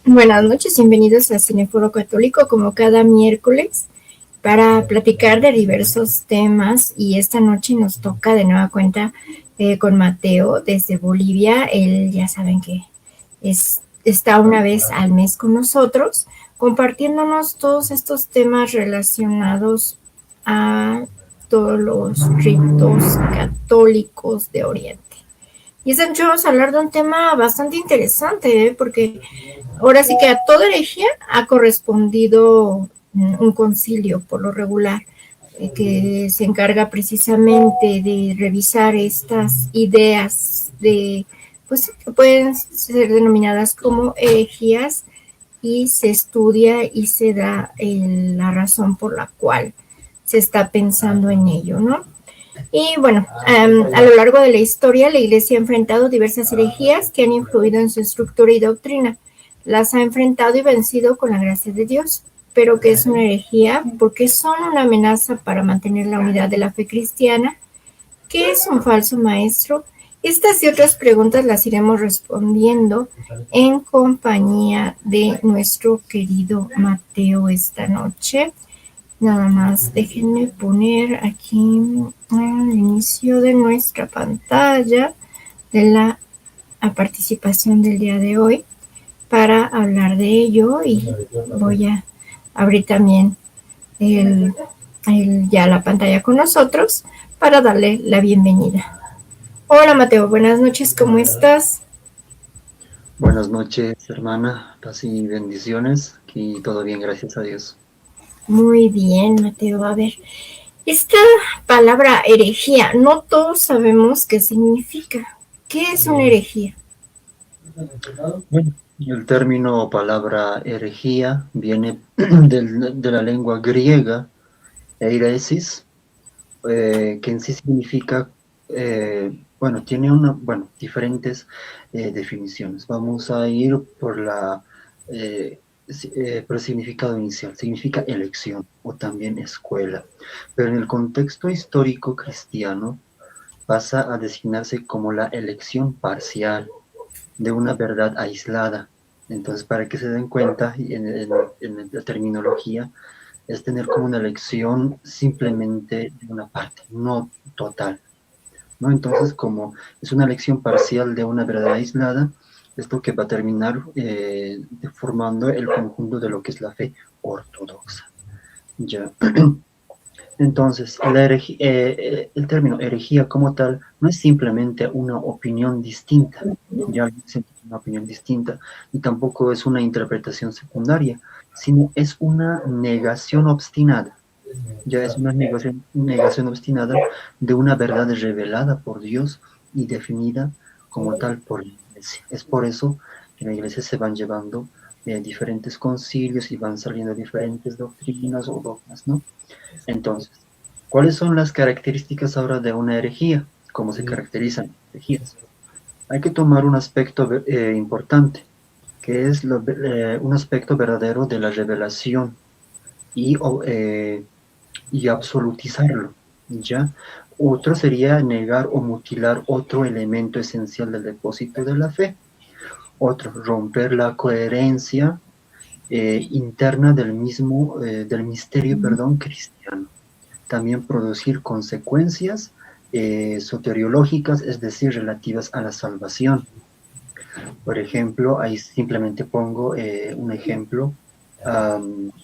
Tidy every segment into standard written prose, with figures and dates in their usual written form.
Buenas noches, bienvenidos a Cineforo Católico, como cada miércoles, para platicar de diversos temas. Y esta noche nos toca de nueva cuenta con Mateo desde Bolivia. Él ya saben que está una vez al mes con nosotros, compartiéndonos todos estos temas relacionados a todos los ritos católicos de Oriente. Y esta noche vamos a hablar de un tema bastante interesante, porque ahora sí que a toda herejía ha correspondido un concilio, por lo regular, que se encarga precisamente de revisar estas ideas pues que pueden ser denominadas como herejías, y se estudia y se da la razón por la cual se está pensando en ello, ¿no? Y bueno, a lo largo de la historia, la Iglesia ha enfrentado diversas herejías que han influido en su estructura y doctrina. Las ha enfrentado y vencido con la gracia de Dios. Pero ¿qué es una herejía? Porque son una amenaza para mantener la unidad de la fe cristiana. ¿Qué es un falso maestro? Estas y otras preguntas las iremos respondiendo en compañía de nuestro querido Mateo esta noche. Nada más déjenme poner aquí al inicio de nuestra pantalla de la participación del día de hoy para hablar de ello, y voy a abrir también ya la pantalla con nosotros para darle la bienvenida. Hola Mateo, buenas noches, ¿cómo estás? Buenas noches, hermana, paz y bendiciones, aquí todo bien, gracias a Dios. Muy bien, Mateo. A ver, esta palabra herejía, no todos sabemos qué significa. ¿Qué es una herejía? Bueno, el término o palabra herejía viene de la lengua griega, eiresis, que en sí significa, tiene diferentes definiciones. Vamos a ir por el significado inicial. Significa elección o también escuela. Pero en el contexto histórico cristiano pasa a designarse como la elección parcial de una verdad aislada. Entonces, para que se den cuenta, en la terminología, es tener como una elección simplemente de una parte, no total, ¿no? Entonces, como es una elección parcial de una verdad aislada, esto que va a terminar formando el conjunto de lo que es la fe ortodoxa. Ya. Entonces, el término herejía como tal no es simplemente una opinión distinta, ya una opinión distinta, y tampoco es una interpretación secundaria, sino es una negación obstinada, ya es una negación obstinada de una verdad revelada por Dios y definida como tal por la Iglesia. Es por eso que en la Iglesia se van llevando diferentes concilios y van saliendo diferentes doctrinas o dogmas, ¿no? Entonces, ¿cuáles son las características ahora de una herejía? ¿Cómo se caracterizan las herejías? Hay que tomar un aspecto importante, que es un aspecto verdadero de la revelación y, y absolutizarlo, ¿ya? Otro sería negar o mutilar otro elemento esencial del depósito de la fe. Otro, romper la coherencia interna del misterio, cristiano. También producir consecuencias soteriológicas, es decir, relativas a la salvación. Por ejemplo, ahí simplemente pongo un ejemplo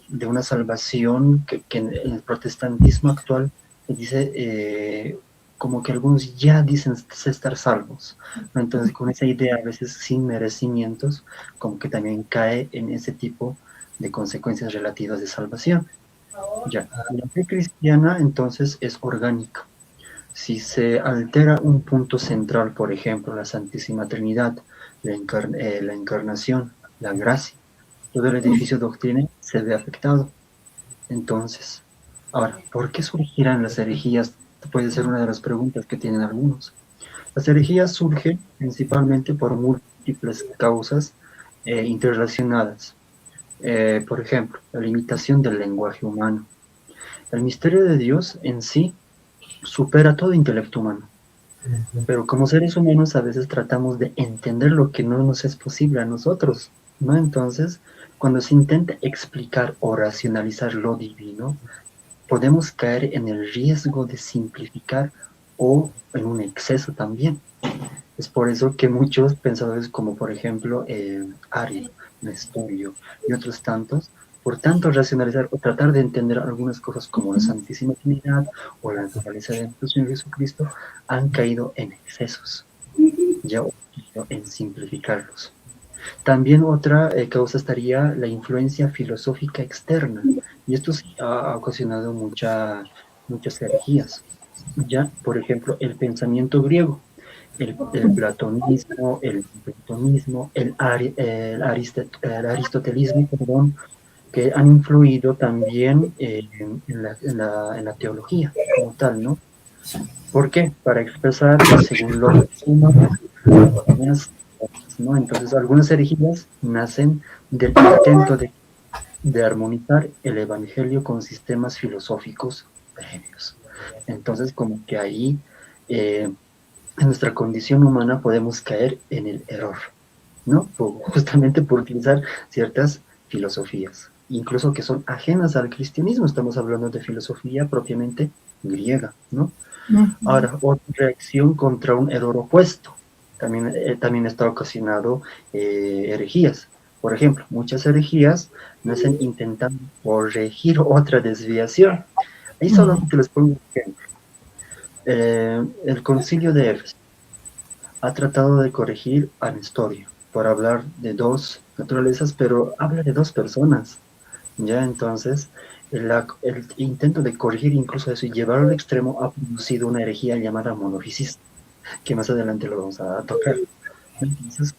de una salvación que en el protestantismo actual dice como que algunos ya dicen estar salvos, ¿no? Entonces, con esa idea, a veces sin merecimientos, como que también cae en ese tipo de consecuencias relativas de salvación. Ya, la fe cristiana entonces es orgánica. Si se altera un punto central, por ejemplo, la Santísima Trinidad, la encarnación, la gracia, todo el edificio doctrinal se ve afectado. Entonces, Ahora, ¿por qué surgirán las herejías? Puede ser una de las preguntas que tienen algunos. Las herejías surgen principalmente por múltiples causas interrelacionadas. Por ejemplo, la limitación del lenguaje humano. El misterio de Dios en sí supera todo intelecto humano, pero como seres humanos a veces tratamos de entender lo que no nos es posible a nosotros, ¿no? Entonces, cuando se intenta explicar o racionalizar lo divino, podemos caer en el riesgo de simplificar o en un exceso también. Es por eso que muchos pensadores como por ejemplo Ario, Nestorio y otros tantos, por tanto racionalizar o tratar de entender algunas cosas como la Santísima Trinidad o la naturaleza de nuestro Señor Jesucristo, han caído en excesos, ya en simplificarlos. También otra causa estaría la influencia filosófica externa, y esto sí ha ocasionado muchas herejías. Ya, por ejemplo, el pensamiento griego, el platonismo, el platonismo, el aristotelismo, perdón, que han influido también en la teología como tal, ¿no? ¿Por qué? Para expresar según lógicas humanas, ¿no? Entonces, algunas herejías nacen del intento de armonizar el evangelio con sistemas filosóficos previos. Entonces, como que ahí en nuestra condición humana podemos caer en el error, ¿no? Justamente por utilizar ciertas filosofías, incluso que son ajenas al cristianismo. Estamos hablando de filosofía propiamente griega, ¿no? Ujú. Ahora, otra reacción contra un error opuesto también está ocasionado herejías. Por ejemplo, muchas herejías nacen intentando corregir otra desviación. Ahí solamente les pongo un ejemplo. El concilio de Éfeso ha tratado de corregir a Nestorio por hablar de dos naturalezas, pero habla de dos personas. Ya entonces, el intento de corregir incluso eso y llevarlo al extremo ha producido una herejía llamada monofisista, que más adelante lo vamos a tocar. Entonces,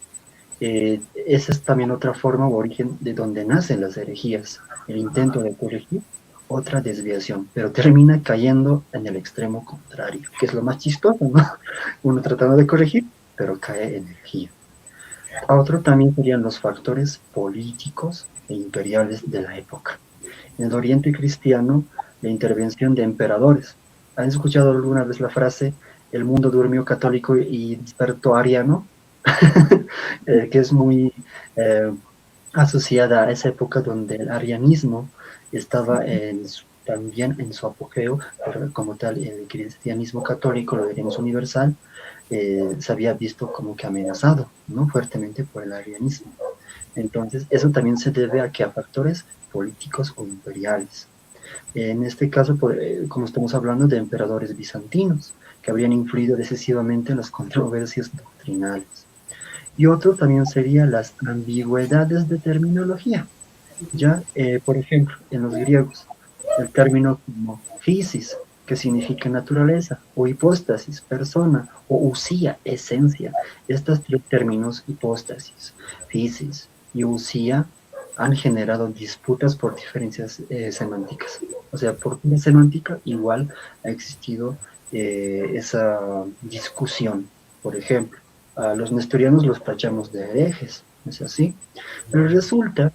esa es también otra forma o origen de donde nacen las herejías, el intento de corregir otra desviación, pero termina cayendo en el extremo contrario, que es lo más chistoso, ¿no? Uno tratando de corregir, pero cae en herejía. Otro también serían los factores políticos e imperiales de la época. En el Oriente cristiano, la intervención de emperadores. ¿Han escuchado alguna vez la frase, el mundo durmió católico y despertó ariano? Que es muy eh, asociada a esa época donde el arianismo estaba también en su apogeo, pero como tal el cristianismo católico, lo diríamos universal, se había visto como que amenazado, ¿no? Fuertemente por el arianismo. Entonces, eso también se debe a factores políticos o imperiales. En este caso, como estamos hablando de emperadores bizantinos, que habrían influido decisivamente en las controversias doctrinales. Y otro también sería las ambigüedades de terminología. Ya, por ejemplo, en los griegos, el término como physis, que significa naturaleza, o hipóstasis, persona, o usía, esencia. Estos tres términos, hipóstasis, physis y usía, han generado disputas por diferencias semánticas. O sea, por una semántica igual ha existido esa discusión. Por ejemplo, a los nestorianos los tachamos de herejes, ¿es así? Pero resulta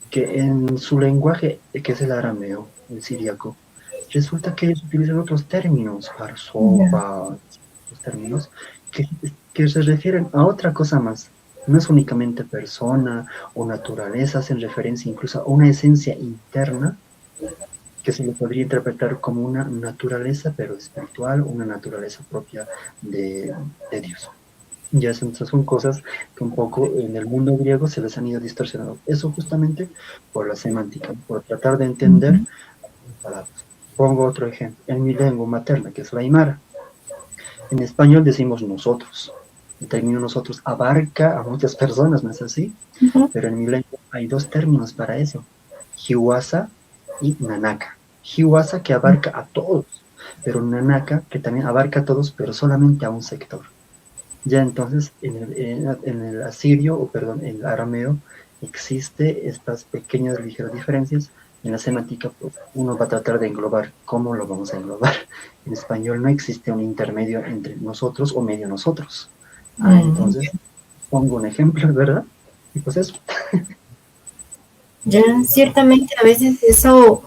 que en su lenguaje, que es el arameo, el siríaco, resulta que ellos utilizan otros términos, Ya. farsopa, otros términos, que, que se refieren a otra cosa más. No es únicamente persona o naturaleza, hacen referencia incluso a una esencia interna que se le podría interpretar como una naturaleza, pero espiritual, una naturaleza propia de Dios. Ya son cosas que un poco en el mundo griego se les han ido distorsionando. Eso justamente por la semántica, por tratar de entender Ujú. palabras. Pongo otro ejemplo. En mi lengua materna, que es la aymara, en español decimos nosotros. El término nosotros abarca a muchas personas, ¿no es así? Ujú. Pero en mi lengua hay dos términos para eso. Hiwasa y nanaka. Hiwasa que abarca a todos, pero nanaka que también abarca a todos, pero solamente a un sector. Ya entonces en el asirio, o perdón, en el arameo, existe estas pequeñas ligeras diferencias, En la semántica, pues, uno va a tratar de englobar cómo lo vamos a englobar. En español no existe un intermedio entre nosotros o medio nosotros. Mm, Entonces, pongo un ejemplo, ¿verdad? Y pues eso. ya, ciertamente a veces eso,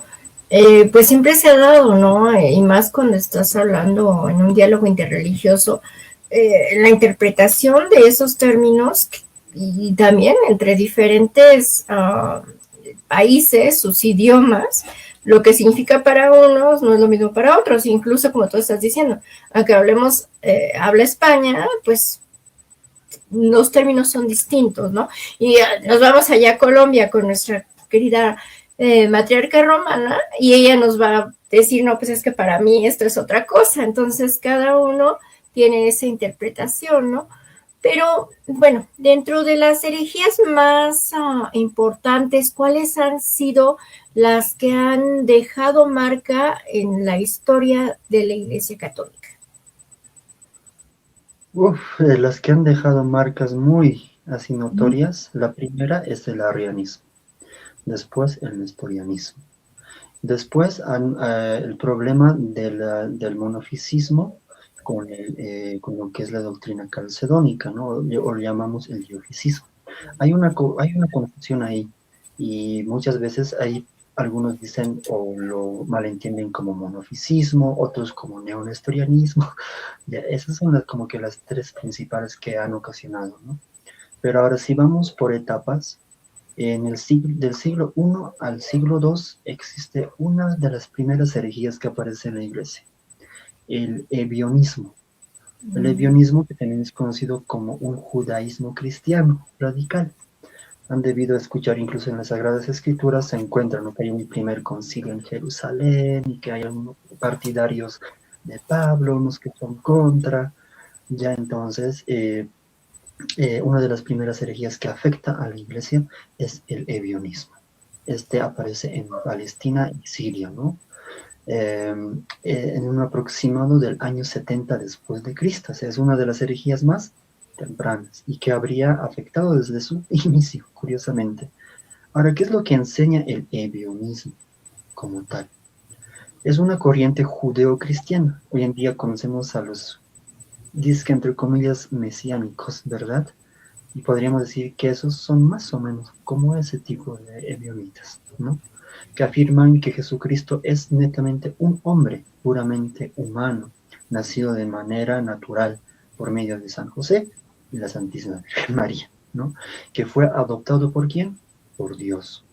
pues siempre se ha dado, ¿no? Y más cuando estás hablando en un diálogo interreligioso, la interpretación de esos términos y también entre diferentes países, sus idiomas, lo que significa para unos no es lo mismo para otros, incluso como tú estás diciendo, aunque hablemos, habla España, pues los términos son distintos, ¿no? Y nos vamos allá a Colombia con nuestra querida matriarca romana y ella nos va a decir, no, pues es que para mí esto es otra cosa. Entonces cada uno tiene esa interpretación, ¿no? Pero bueno, dentro de las herejías más importantes, ¿cuáles han sido las que han dejado marca en la historia de la Iglesia Católica? Las que han dejado marcas muy así notorias, la primera es el arrianismo, después el nestorianismo. Después el problema del monofisismo con lo que es la doctrina calcedónica, ¿no? O lo llamamos el dioficismo. Hay una confusión ahí y muchas veces hay algunos dicen o lo malentienden como monofisismo, otros como neonestorianismo. Ya, esas son como que las tres principales que han ocasionado, ¿no? Pero ahora si vamos por etapas, del siglo I al siglo II existe una de las primeras herejías que aparece en la iglesia, el ebionismo. El ebionismo, que también es conocido como un judaísmo cristiano radical. Han debido escuchar incluso en las Sagradas Escrituras, se encuentran, ¿no?, que hay un primer concilio en Jerusalén y que hay algunos partidarios de Pablo, unos que son contra. Ya entonces, una de las primeras herejías que afecta a la iglesia es el ebionismo. Este aparece en Palestina y Siria, ¿no? En un aproximado del año 70 después de Cristo. O sea, es una de las herejías más tempranas y que habría afectado desde su inicio, curiosamente. Ahora, ¿qué es lo que enseña el ebionismo como tal? Es una corriente judeo-cristiana. Hoy en día conocemos a los, disque entre comillas, mesiánicos, ¿verdad? Y podríamos decir que esos son más o menos como ese tipo de ebionitas, ¿no? Que afirman que Jesucristo es netamente un hombre puramente humano, nacido de manera natural por medio de San José y la Santísima Virgen María, ¿no? Que fue adoptado ¿por quién? Por Dios.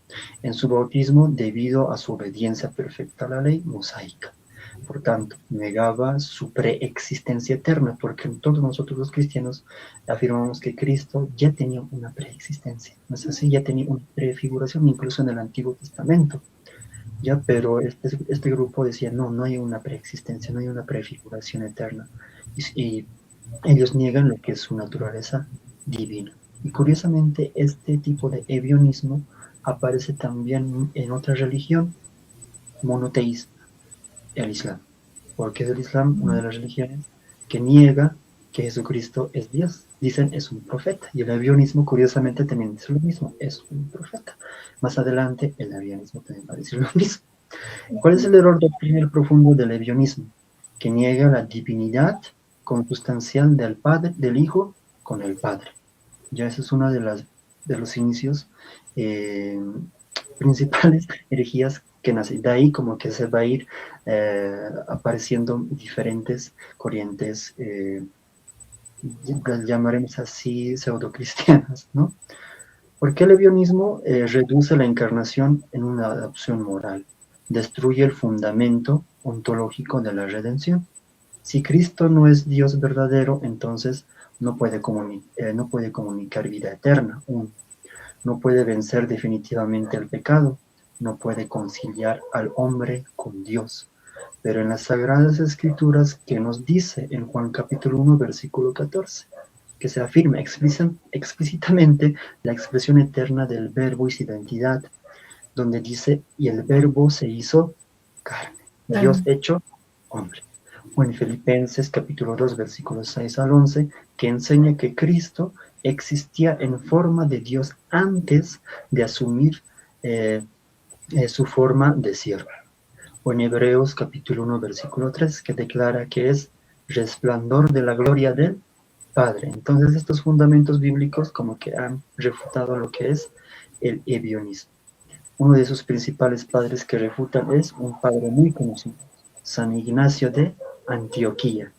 En su bautismo debido a su obediencia perfecta a la ley mosaica. Por tanto, negaba su preexistencia eterna, porque todos nosotros los cristianos afirmamos que Cristo ya tenía una preexistencia, ¿no es así? Ya tenía una prefiguración, incluso en el Antiguo Testamento, ¿ya? Pero este grupo decía, no, no hay una preexistencia, no hay una prefiguración eterna, y ellos niegan lo que es su naturaleza divina. Y curiosamente, este tipo de ebionismo aparece también en otra religión monoteísta, el Islam. Porque es el Islam una de las religiones que niega que Jesucristo es Dios. Dicen es un profeta. Y el avionismo, curiosamente, también dice lo mismo, es un profeta. Más adelante, el avionismo también va a decir lo mismo. ¿Cuál es el error doctrinal profundo del avionismo? Que niega la divinidad consustancial del Padre, del Hijo con el Padre. Ya esa es una de los inicios eh, principales herejías que nace. De ahí como que se va a ir apareciendo diferentes corrientes, las llamaremos así, pseudocristianas, ¿no? Porque el ebionismo reduce la encarnación en una adopción moral, destruye el fundamento ontológico de la redención. Si Cristo no es Dios verdadero, entonces no puede comunicar vida eterna, no puede vencer definitivamente el pecado, no puede conciliar al hombre con Dios. Pero en las Sagradas Escrituras, ¿qué nos dice en Juan capítulo 1, versículo 14? Que se afirma explícitamente la expresión eterna del verbo y su identidad, donde dice, y el verbo se hizo carne, Dios hecho hombre. O en Filipenses capítulo 2, versículos 6 al 11, que enseña que Cristo existía en forma de Dios antes de asumir eh, su forma de ser. O en Hebreos capítulo 1, versículo 3, que declara que es resplandor de la gloria del Padre. Entonces estos fundamentos bíblicos como que han refutado lo que es el ebionismo. Uno de sus principales padres que refutan es un padre muy conocido, San Ignacio de Antioquía.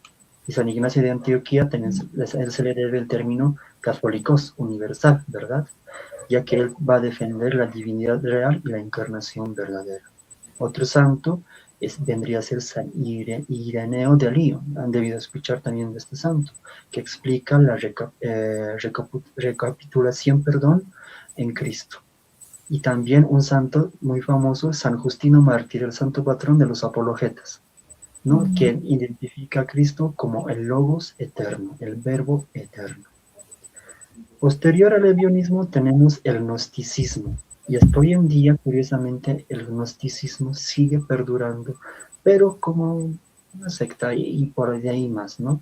Y San Ignacio de Antioquía también se le debe el término católicos universal, ¿verdad? Ya que él va a defender la divinidad real y la encarnación verdadera. Otro santo vendría a ser San Ireneo de Lío. Han debido escuchar también de este santo, que explica la recapitulación, en Cristo. Y también un santo muy famoso, San Justino Mártir, el santo patrón de los apologetas, ¿no? Quien identifica a Cristo como el Logos eterno, el Verbo eterno. Posterior al ebionismo tenemos el gnosticismo, y hasta hoy en día, curiosamente, el gnosticismo sigue perdurando, pero como una secta y por de ahí más, ¿no?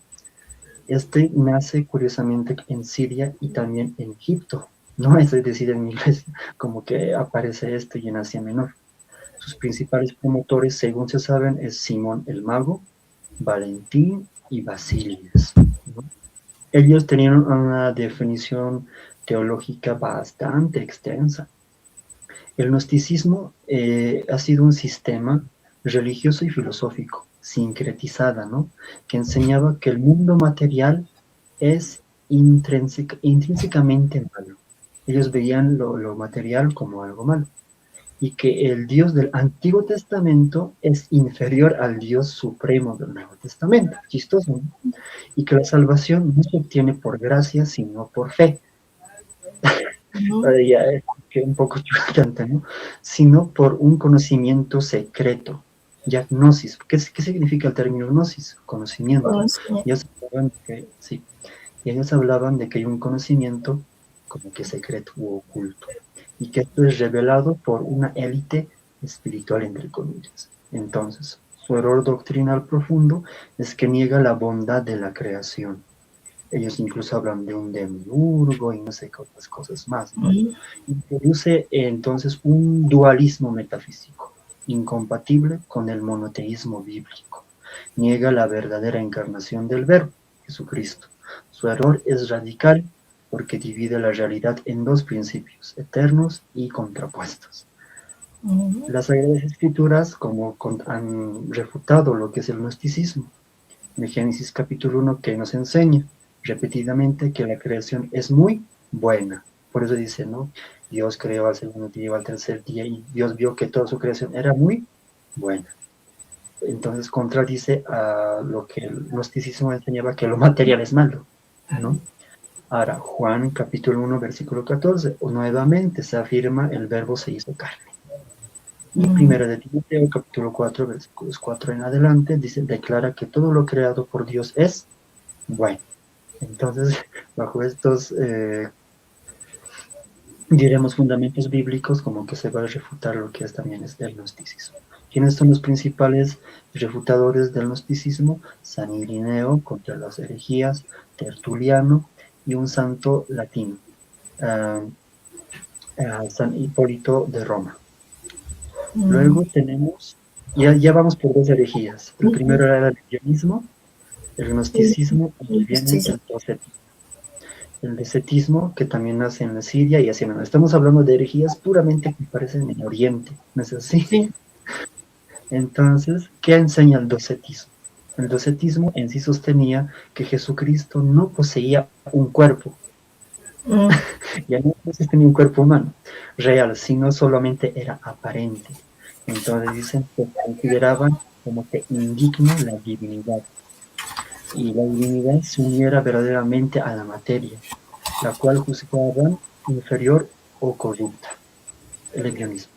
Este nace curiosamente en Siria y también en Egipto, ¿no? Es decir, en inglés, como que aparece esto y en Asia Menor. Sus principales promotores, según se saben, es Simón el Mago, Valentín y Basilias, ¿no? Ellos tenían una definición teológica bastante extensa. El gnosticismo ha sido un sistema religioso y filosófico, sincretizada, ¿no? Que enseñaba que el mundo material es intrínsecamente malo. Ellos veían lo material como algo malo. Y que el Dios del Antiguo Testamento es inferior al Dios supremo del Nuevo Testamento. Chistoso, ¿no? Y que la salvación no se obtiene por gracia, sino por fe. Ya es un poco chocante, ¿no? Sino por un conocimiento secreto, ya gnosis. ¿Qué significa el término gnosis? Conocimiento. Ellos hablaban sí, y ellos hablaban de que hay un conocimiento como que secreto u oculto, y que esto es revelado por una élite espiritual, entre comillas. Entonces, su error doctrinal profundo es que niega la bondad de la creación. Ellos incluso hablan de un demiurgo y no sé qué otras cosas más, ¿no? Introduce entonces un dualismo metafísico, incompatible con el monoteísmo bíblico. Niega la verdadera encarnación del Verbo, Jesucristo. Su error es radical porque divide la realidad en dos principios, eternos y contrapuestos. Las Sagradas Escrituras han refutado lo que es el gnosticismo. En Génesis capítulo 1 que nos enseña repetidamente que la creación es muy buena. Por eso dice, ¿no? Dios creó al segundo día y al tercer día y Dios vio que toda su creación era muy buena. Entonces contradice a lo que el gnosticismo enseñaba, que lo material es malo, ¿no? Ahora, Juan capítulo 1 versículo 14, nuevamente se afirma el verbo se hizo carne. Y primera de Timoteo capítulo 4 versículos 4 en adelante declara que todo lo creado por Dios es bueno. Entonces, bajo estos, diremos, fundamentos bíblicos, como que se va a refutar lo que también es el gnosticismo. ¿Quiénes son los principales refutadores del gnosticismo? San Irineo contra las herejías, Tertuliano y un santo latino, San Hipólito de Roma. Luego tenemos, ya vamos por dos herejías. El primero era el arianismo, el gnosticismo, y viene el docetismo. El docetismo, que también nace en la Siria y Asia Menor. Estamos hablando de herejías puramente que aparecen en Oriente, ¿no es así? Sí. Entonces, ¿qué enseña el docetismo? El docetismo en sí sostenía que Jesucristo no poseía un cuerpo. Ya no tenía un cuerpo humano real, sino solamente era aparente. Entonces dicen que consideraban como que indigno la divinidad. Y la divinidad se uniera verdaderamente a la materia, la cual juzgaban inferior o corrupta. El ebionismo.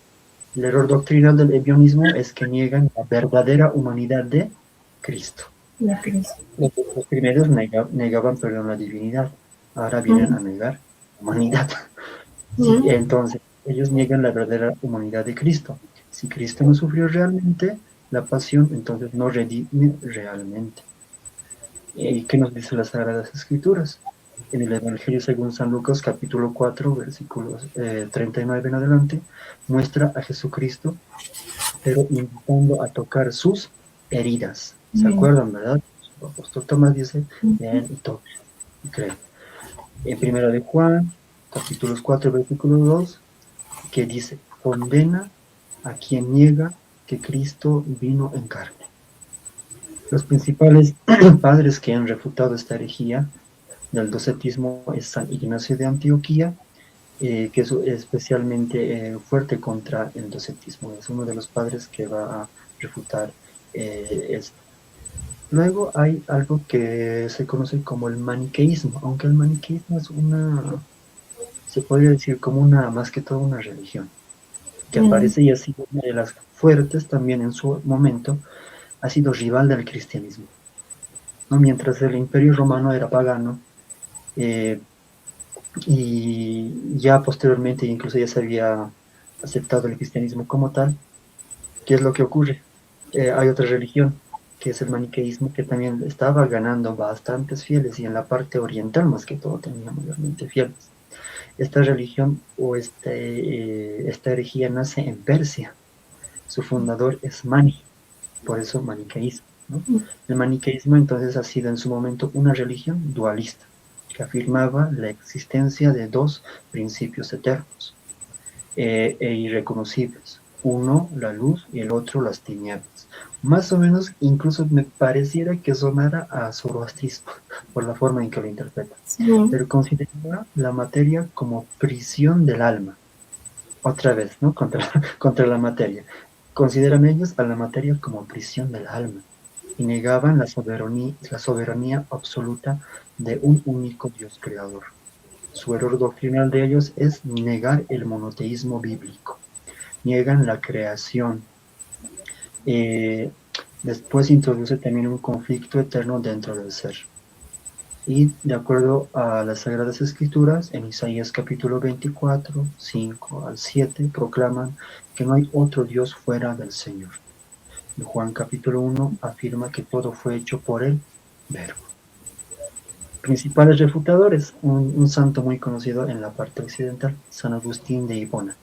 El error doctrinal del ebionismo es que niegan la verdadera humanidad de Cristo. Los primeros negaban, la divinidad. Ahora vienen a negar la humanidad. Sí, entonces, ellos niegan la verdadera humanidad de Cristo. Si Cristo no sufrió realmente la pasión, entonces no redime realmente. ¿Y qué nos dicen las Sagradas Escrituras? En el Evangelio según San Lucas, capítulo 4, versículos 39 en adelante, muestra a Jesucristo, pero invitando a tocar sus heridas. ¿Se acuerdan, verdad? El apóstol Tomás dice, ven y toque, y creen. En primera de Juan, capítulos 4, versículo 2, que dice, condena a quien niega que Cristo vino en carne. Los principales padres que han refutado esta herejía del docetismo es San Ignacio de Antioquía, que es especialmente fuerte contra el docetismo. Es uno de los padres que va a refutar esto. Luego hay algo que se conoce como el maniqueísmo, aunque el maniqueísmo es se podría decir como más que todo una religión, que aparece y ha sido una de las fuertes también en su momento, ha sido rival del cristianismo, ¿no? Mientras el Imperio Romano era pagano, eh, y ya posteriormente incluso ya se había aceptado el cristianismo como tal. ¿Qué es lo que ocurre? Hay otra religión, que es el maniqueísmo, que también estaba ganando bastantes fieles y en la parte oriental más que todo tenía mayormente fieles. Esta religión o esta herejía nace en Persia. Su fundador es Mani, por eso maniqueísmo, ¿no? El maniqueísmo entonces ha sido en su momento una religión dualista, que afirmaba la existencia de dos principios eternos e irreconocibles. Uno, la luz, y el otro, las tinieblas. Más o menos, incluso me pareciera que sonara a zoroastrismo, por la forma en que lo interpreta. Sí. Pero consideraba la materia como prisión del alma. Otra vez, ¿no? Contra la materia. Consideran ellos a la materia como prisión del alma y negaban la soberanía absoluta de un único Dios creador. Su error doctrinal de ellos es negar el monoteísmo bíblico, niegan la creación. Eh, Después introduce también un conflicto eterno dentro del ser. Y de acuerdo a las Sagradas Escrituras, en Isaías capítulo 24, 5 al 7, proclaman que no hay otro Dios fuera del Señor. En Juan capítulo 1 afirma que todo fue hecho por el Verbo. Principales refutadores, un santo muy conocido en la parte occidental, San Agustín de Hipona,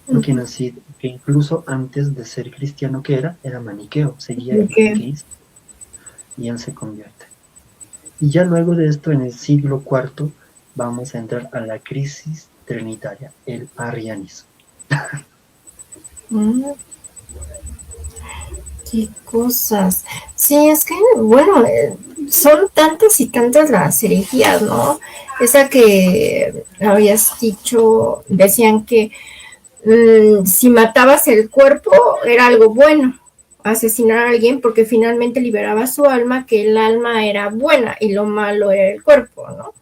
¿no? Que incluso antes de ser cristiano que era maniqueo, seguía el maniqueísmo, y él se convierte. Y ya luego de esto, en el siglo IV, vamos a entrar a la crisis trinitaria, el arrianismo. Qué cosas. Sí, es que, bueno, son tantas y tantas las herejías, ¿no? Esa que habías dicho, decían que si matabas el cuerpo era algo bueno, asesinar a alguien porque finalmente liberaba su alma, que el alma era buena y lo malo era el cuerpo, ¿no?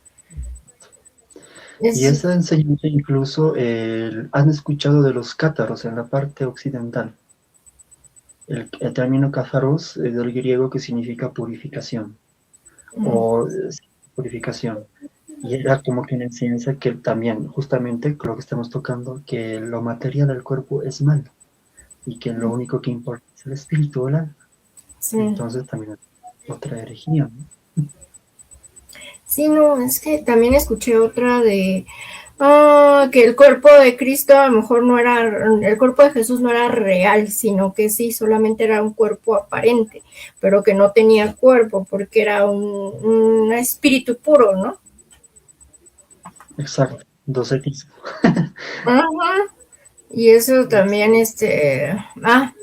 Y esa enseñanza incluso, han escuchado de los cátaros en la parte occidental. El término cátaros del griego que significa purificación, o purificación. Y era como que una enseñanza que también, justamente, lo que estamos tocando, que lo material del cuerpo es malo y que lo único que importa es el espíritu o el alma. Sí. Entonces también es otra herejía, ¿no? Sí, no, es que también escuché otra de que el cuerpo de Cristo a lo mejor no era, el cuerpo de Jesús no era real, sino que sí, solamente era un cuerpo aparente, pero que no tenía cuerpo porque era un espíritu puro, ¿no? Exacto, docetismo. Ajá. Y eso también,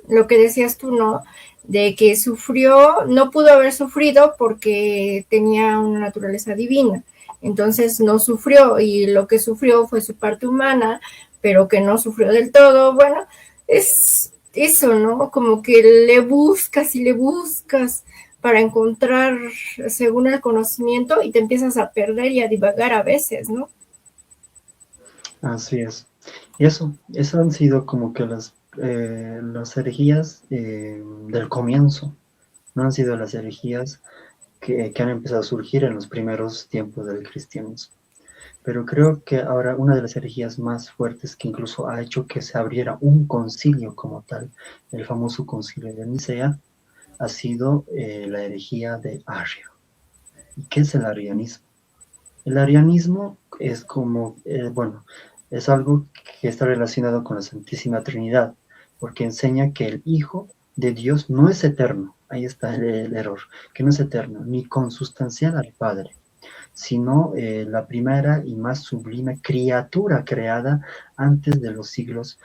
lo que decías tú, ¿no? De que sufrió, no pudo haber sufrido porque tenía una naturaleza divina. Entonces no sufrió y lo que sufrió fue su parte humana, pero que no sufrió del todo. Bueno, es eso, ¿no? Como que le buscas y le buscas para encontrar según el conocimiento y te empiezas a perder y a divagar a veces, ¿no? Así es. Y eso han sido como que las herejías del comienzo, no han sido las herejías que han empezado a surgir en los primeros tiempos del cristianismo. Pero creo que ahora una de las herejías más fuertes que incluso ha hecho que se abriera un concilio como tal, el famoso concilio de Nicea, ha sido la herejía de Arrio. ¿Y qué es el arrianismo? El arianismo es como, bueno, es algo que está relacionado con la Santísima Trinidad, porque enseña que el Hijo de Dios no es eterno, ahí está el error, que no es eterno, ni consustancial al Padre, sino la primera y más sublime criatura creada antes de los siglos,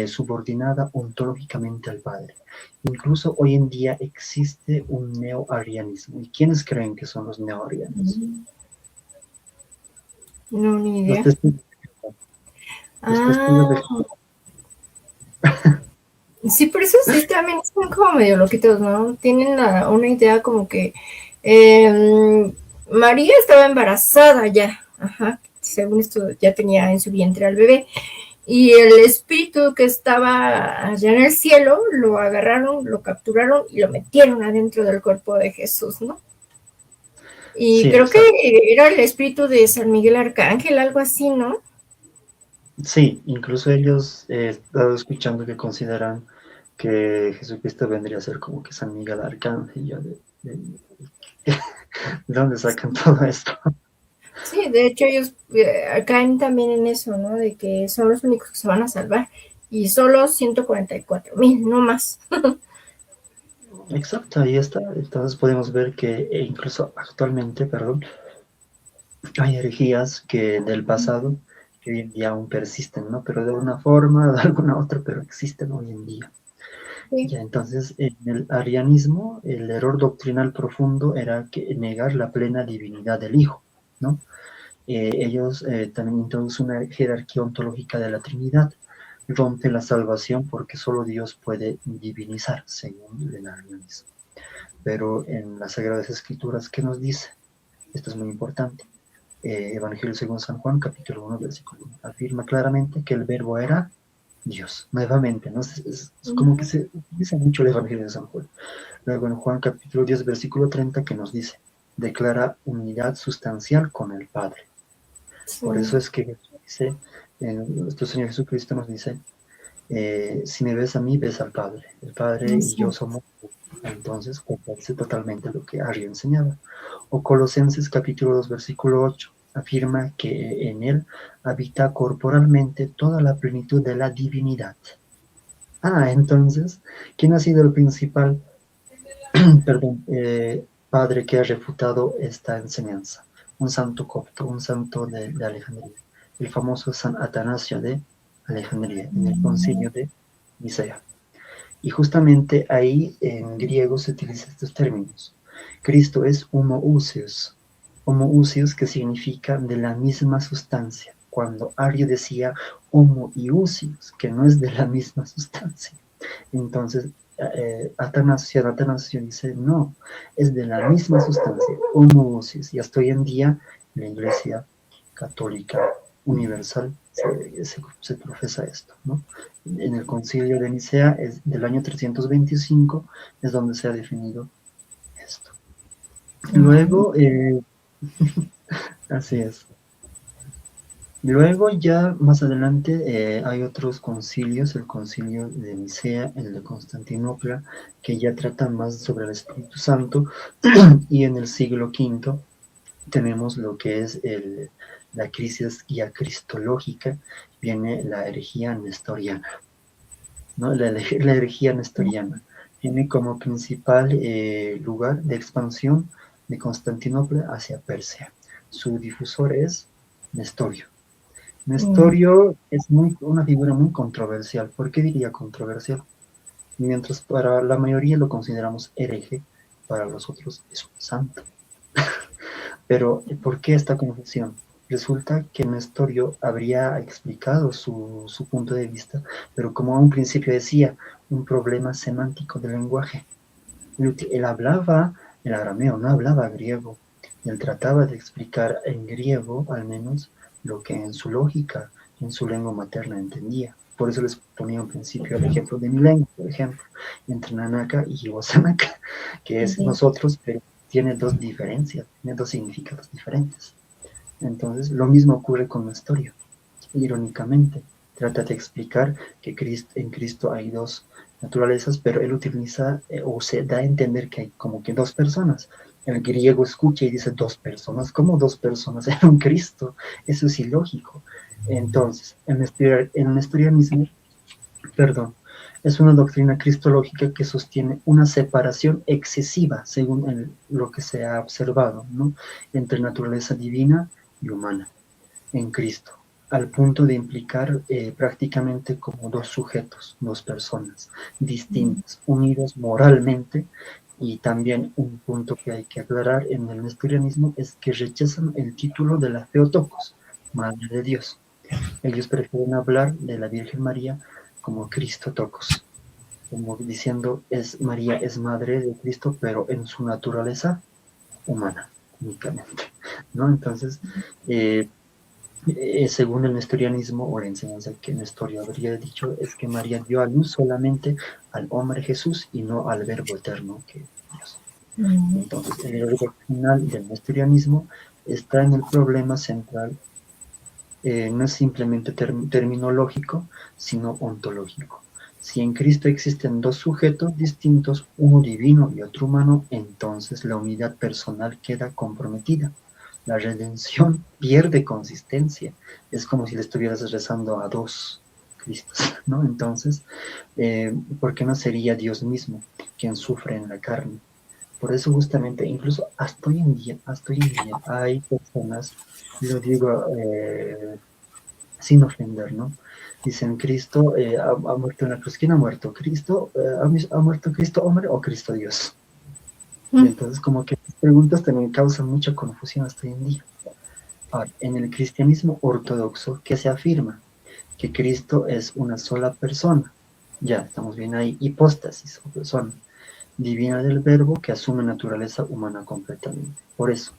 subordinada ontológicamente al Padre. Incluso hoy en día existe un neoarianismo. ¿Y quiénes creen que son los neoarianos? No, ni Los idea. testigos de Jehová. Los testigos de Ah, Jehová. sí, por eso sí también son como medio loquitos, ¿no? Tienen una idea como que María estaba embarazada ya, ajá, según esto ya tenía en su vientre al bebé, y el espíritu que estaba allá en el cielo lo agarraron, lo capturaron y lo metieron adentro del cuerpo de Jesús, ¿no? Y Sí, creo que exacto. era el espíritu de San Miguel Arcángel, algo así, ¿no? Sí, incluso ellos he estado escuchando que consideran que Jesucristo vendría a ser como que San Miguel Arcángel. Y yo ¿de dónde sacan todo esto? Sí, de hecho ellos caen también en eso, ¿no? De que son los únicos que se van a salvar y solo 144,000, no más. Exacto, ahí está. Entonces podemos ver que incluso actualmente, perdón, hay herejías que del pasado que hoy en día aún persisten, ¿no? Pero de una forma, de alguna otra, pero existen hoy en día. Sí. Ya, entonces, en el arianismo, el error doctrinal profundo era que negar la plena divinidad del Hijo, ¿no? Ellos también introducen una jerarquía ontológica de la Trinidad, rompe la salvación porque solo Dios puede divinizar, según el arianismo. Pero en las Sagradas Escrituras, ¿qué nos dice? Esto es muy importante. Evangelio según San Juan, capítulo 1, versículo 1, afirma claramente que el verbo era Dios, nuevamente, ¿no? Es como que se dice mucho el Evangelio de San Juan. Luego en Juan capítulo 10, versículo 30, que nos dice, declara unidad sustancial con el Padre. Sí, Por eso es que Jesús dice, nuestro Señor Jesucristo nos dice, si me ves a mí, ves al Padre. El Padre y yo exacto. somos uno. Entonces, comparece totalmente lo que Ari enseñaba. O Colosenses capítulo 2, versículo 8, afirma que en él habita corporalmente toda la plenitud de la divinidad. Ah, entonces, ¿quién ha sido el principal, perdón, padre que ha refutado esta enseñanza? Un santo copto, un santo de Alejandría, el famoso San Atanasio de Alejandría, en el concilio de Nicea. Y justamente ahí en griego se utilizan estos términos. Cristo es homoousios que significa de la misma sustancia, cuando Ario decía homoiousios, que no es de la misma sustancia. Entonces, Atanasio dice, no, es de la misma sustancia, homoousios. Y hasta hoy en día la Iglesia Católica Universal se profesa esto, ¿no? En el concilio de Nicea es del año 325, es donde se ha definido esto. Luego, así es. Luego ya más adelante hay otros concilios, el concilio de Nicea, el de Constantinopla, que ya tratan más sobre el Espíritu Santo, y en el siglo V tenemos lo que es la crisis ya cristológica, viene la herejía nestoriana, ¿no? La herejía nestoriana tiene como principal lugar de expansión de Constantinopla hacia Persia. Su difusor es Nestorio. Nestorio es una figura muy controversial. ¿Por qué diría controversial? Mientras para la mayoría lo consideramos hereje, para los otros es un santo. Pero ¿por qué esta confusión? Resulta que Nestorio habría explicado su punto de vista, pero como a un principio decía, un problema semántico del lenguaje. Él hablaba el arameo, no hablaba griego. Él trataba de explicar en griego, al menos, lo que en su lógica, en su lengua materna entendía. Por eso les ponía un principio el ejemplo de mi lengua, por ejemplo, entre Nanaka y Wasanaka, que es nosotros, pero tiene dos diferencias, tiene dos significados diferentes. Entonces, lo mismo ocurre con Nestorio, irónicamente. trata de explicar que en Cristo hay dos naturalezas, pero él utiliza o se da a entender que hay como que dos personas. El griego escucha y dice dos personas. ¿Cómo dos personas en un Cristo? Eso es ilógico. Entonces, en el nestorianismo, perdón, es una doctrina cristológica que sostiene una separación excesiva, según lo que se ha observado, ¿no?, entre naturaleza divina y humana en Cristo, al punto de implicar prácticamente como dos sujetos, dos personas distintas, unidos moralmente. Y también un punto que hay que aclarar en el nestorianismo es que rechazan el título de la Theotokos, Madre de Dios. Ellos prefieren hablar de la Virgen María como Christotokos, como diciendo, María es madre de Cristo, pero en su naturaleza humana únicamente, ¿no? Entonces, según el nestorianismo, o la enseñanza que Nestorio habría dicho, es que María dio a luz solamente al hombre Jesús y no al Verbo eterno, que es Dios. Entonces, el error final del nestorianismo está en el problema central. No es simplemente terminológico, sino ontológico. Si en Cristo existen dos sujetos distintos, uno divino y otro humano, entonces la unidad personal queda comprometida. La redención pierde consistencia. Es como si le estuvieras rezando a dos Cristos, ¿no? Entonces, ¿por qué no sería Dios mismo quien sufre en la carne? Por eso justamente, incluso hasta hoy en día hay personas, lo digo sin ofender, ¿no? Dicen, Cristo ha muerto en la cruz. ¿Quién ha muerto? ¿Cristo? ¿Ha muerto Cristo hombre o Cristo Dios? Y entonces como que estas preguntas también causan mucha confusión hasta hoy en día. Ahora, en el cristianismo ortodoxo, ¿qué se afirma? Que Cristo es una sola persona. Ya, estamos bien ahí. Hipóstasis o persona divina del verbo que asume naturaleza humana completamente. Por eso,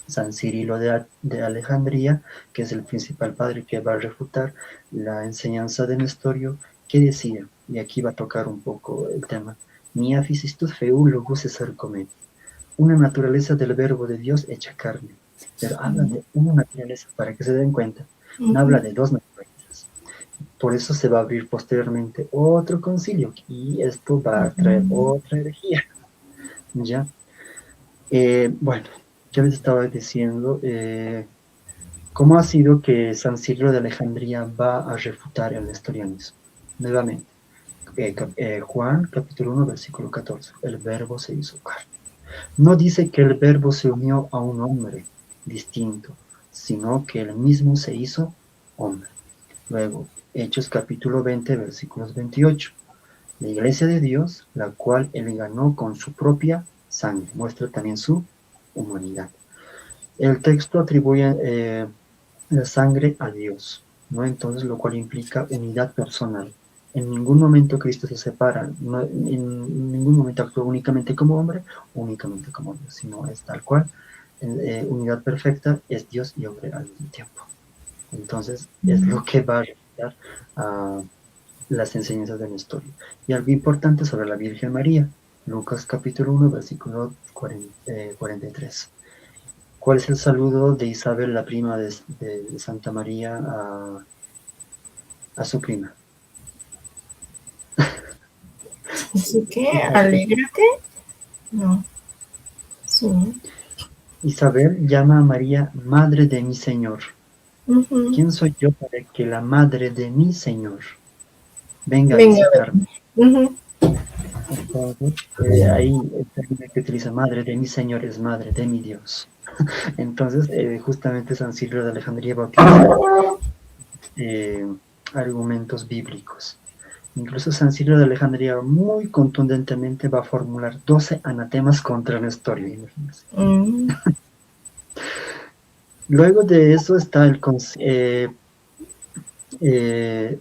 San Cirilo de Alejandría, que es el principal padre que va a refutar la enseñanza de Nestorio, que decía, y aquí va a tocar un poco el tema, mi aficistus feu logos esser comedi, una naturaleza del verbo de Dios hecha carne, pero habla de una naturaleza, para que se den cuenta, no habla de dos naturalezas. Por eso se va a abrir posteriormente otro concilio, y esto va a traer otra herejía, ¿ya? Bueno, ya les estaba diciendo cómo ha sido que San Cirilo de Alejandría va a refutar el nestorianismo. Nuevamente, Juan capítulo 1, versículo 14, el verbo se hizo carne. No dice que el verbo se unió a un hombre distinto, sino que él mismo se hizo hombre. Luego, Hechos capítulo 20, versículos 28. La iglesia de Dios, la cual él ganó con su propia sangre, muestra también su humanidad. El texto atribuye la sangre a Dios, ¿no? Entonces, lo cual implica unidad personal. En ningún momento Cristo se separa, no, en ningún momento actúa únicamente como hombre, únicamente como Dios, sino es tal cual. Unidad perfecta es Dios y hombre al mismo tiempo. Entonces, es lo que va a realizar a las enseñanzas de Nestorio. Y algo importante sobre la Virgen María, Lucas capítulo 1, versículo 43. ¿Cuál es el saludo de Isabel, la prima de Santa María, a su prima? Así que, alégrate. No. Sí. Isabel llama a María Madre de mi Señor. ¿Quién soy yo para que la Madre de mi Señor venga a visitarme? Entonces, ahí el término que utiliza Madre de mi Señor es Madre de mi Dios. Entonces, justamente San Cirilo de Alejandría va a utilizar argumentos bíblicos. Incluso San Cirilo de Alejandría muy contundentemente va a formular 12 anatemas contra Nestorio, imagínense. Luego de eso está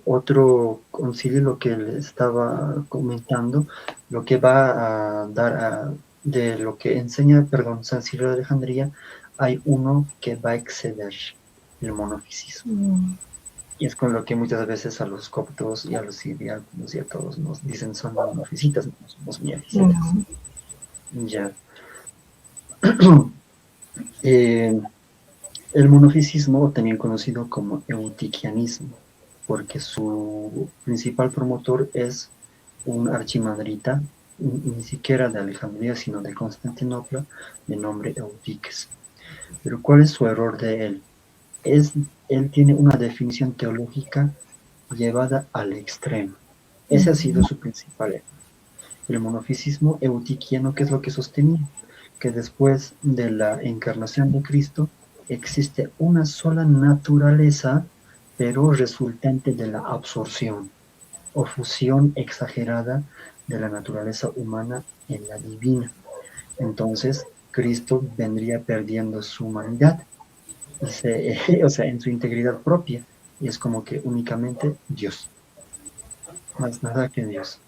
otro concilio, lo que les estaba comentando, lo que va a dar de lo que enseña, San Cirilo de Alejandría, hay uno que va a exceder el monofisismo. Y es con lo que muchas veces a los coptos y a los siriacos y a todos nos dicen son monofisitas, no somos miafisitas. Ya. El monofisismo, también conocido como eutiquianismo, porque su principal promotor es un archimadrita, ni siquiera de Alejandría, sino de Constantinopla, de nombre Eutiques. Pero ¿cuál es su error de él? Él tiene una definición teológica llevada al extremo. Ese ha sido su principal error. El monofisismo eutiquiano, ¿qué es lo que sostenía? Que después de la encarnación de Cristo existe una sola naturaleza, pero resultante de la absorción o fusión exagerada de la naturaleza humana en la divina. Entonces, Cristo vendría perdiendo su humanidad, o sea, en su integridad propia, y es como que únicamente Dios, más nada que Dios.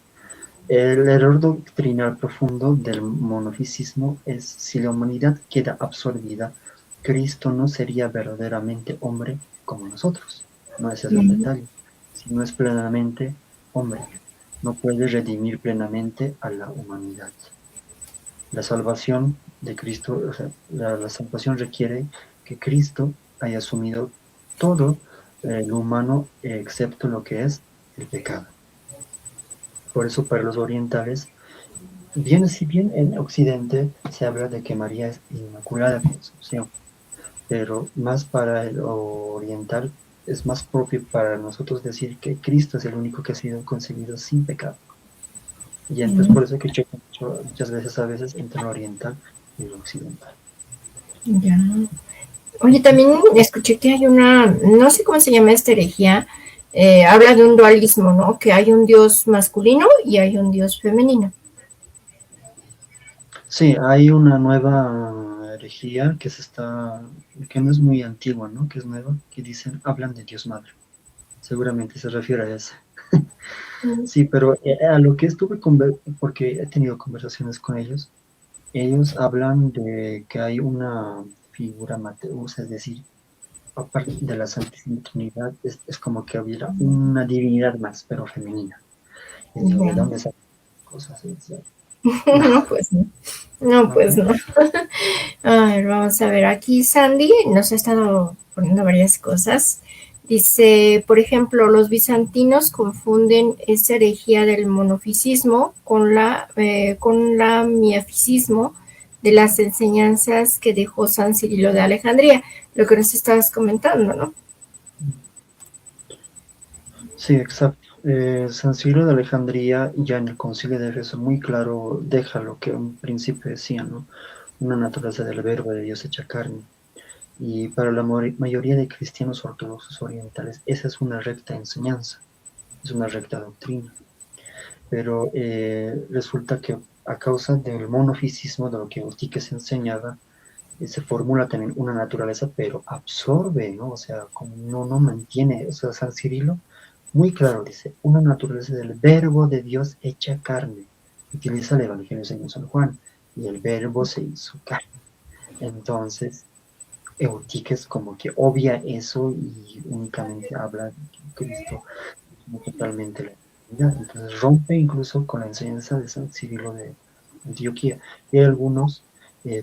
El error doctrinal profundo del monofisismo es si la humanidad queda absorbida, Cristo no sería verdaderamente hombre como nosotros. No ese es el detalle. Si no es plenamente hombre, no puede redimir plenamente a la humanidad. La salvación de Cristo, o sea, la salvación requiere que Cristo haya asumido todo lo humano, excepto lo que es el pecado. Por eso para los orientales, si bien en Occidente se habla de que María es Inmaculada Concepción, pero más para el oriental es más propio para nosotros decir que Cristo es el único que ha sido concebido sin pecado. Y entonces por eso que choca muchas veces entre lo oriental y lo occidental. Ya. Oye, también escuché que hay una, no sé cómo se llama esta herejía, habla de un dualismo, ¿no? Que hay un dios masculino y hay un dios femenino. Sí, hay una nueva herejía que no es muy antigua, ¿no? Que es nueva, que dicen, hablan de Dios Madre. Seguramente se refiere a eso. Sí, pero a lo que porque he tenido conversaciones con ellos hablan de que hay una figura mateus, es decir, aparte de la Santísima Trinidad, es como que hubiera una divinidad más, pero femenina. Y digo, ¿de Ya. dónde salen cosas? No, No, pues no. No, no, pues no. A ver, vamos a ver. Aquí Sandy nos ha estado poniendo varias cosas. Dice, por ejemplo, los bizantinos confunden esa herejía del monofisismo con la miafisismo de las enseñanzas que dejó San Cirilo de Alejandría, lo que nos estabas comentando, ¿no? sí, exacto. San Cirilo de Alejandría, ya en el Concilio de Efeso, muy claro deja lo que un principio decía, ¿no? Una naturaleza del verbo de Dios hecha carne. Y para la mayoría de cristianos ortodoxos orientales, esa es una recta enseñanza, es una recta doctrina. Pero resulta que a causa del monofisismo, de lo que Eutíquez enseñaba, se formula también una naturaleza, pero absorbe, ¿no? O sea, como no mantiene, o sea, San Cirilo muy claro dice, una naturaleza del verbo de Dios hecha carne. Utiliza el Evangelio según San Juan, y el verbo se hizo carne. Entonces, Eutíquez como que obvia eso y únicamente habla de que Cristo es totalmente la divinidad. Entonces rompe incluso con la enseñanza de San Cirilo de Antioquía. Y hay algunos,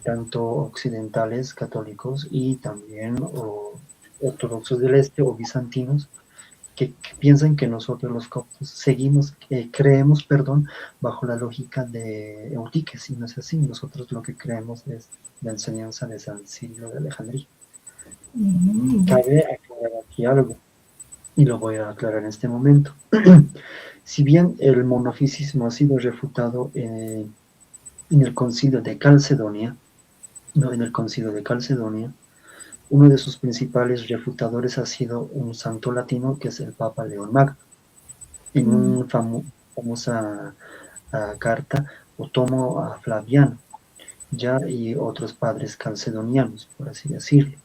tanto occidentales, católicos, y también ortodoxos del este o bizantinos, que piensan que nosotros los coptos creemos, bajo la lógica de Eutíquez, y no es así. Nosotros lo que creemos es la enseñanza de San Cirilo de Alejandría. Cabe aclarar aquí algo, y lo voy a aclarar en este momento. Si bien el monofisismo ha sido refutado en el concilio de Calcedonia, no, en el concilio de Calcedonia, uno de sus principales refutadores ha sido un santo latino que es el Papa León Magno. En una famosa carta o tomo a Flaviano, ya y otros padres calcedonianos, por así decirlo.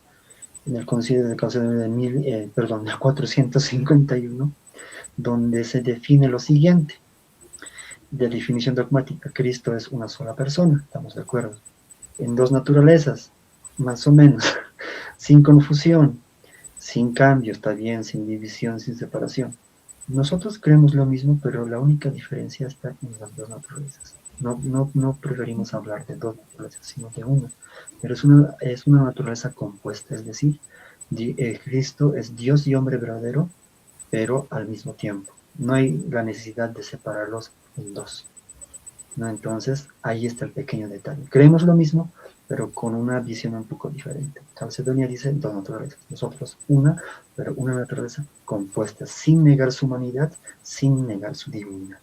En el concilio de Calcedonia de 451, donde se define lo siguiente, de definición dogmática: Cristo es una sola persona, estamos de acuerdo, en dos naturalezas, más o menos, sin confusión, sin cambio, está bien, sin división, sin separación. Nosotros creemos lo mismo, pero la única diferencia está en las dos naturalezas. No preferimos hablar de dos naturalezas, sino de una. Pero es una naturaleza compuesta, es decir, Cristo es Dios y hombre verdadero, pero al mismo tiempo. No hay la necesidad de separarlos en dos, ¿no? Entonces, ahí está el pequeño detalle. Creemos lo mismo, pero con una visión un poco diferente. Calcedonia dice dos naturalezas, nosotros una, pero una naturaleza compuesta, sin negar su humanidad, sin negar su divinidad,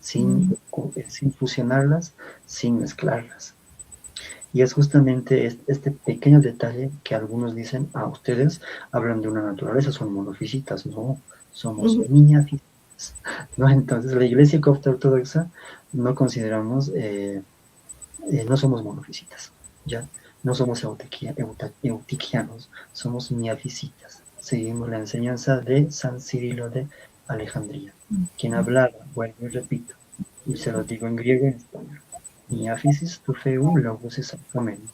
sin fusionarlas, sin mezclarlas. Y es justamente este pequeño detalle que algunos dicen, a ustedes hablan de una naturaleza, son monofisitas, no, somos miafisitas, ¿no? Entonces la iglesia copta ortodoxa no consideramos, no somos monofisitas, ¿ya? No somos eutiquianos, somos miafisitas. Seguimos la enseñanza de San Cirilo de Alejandría, quien hablaba, bueno, y repito, y se lo digo en griego y en español, miafisis tu feu logos exactamente,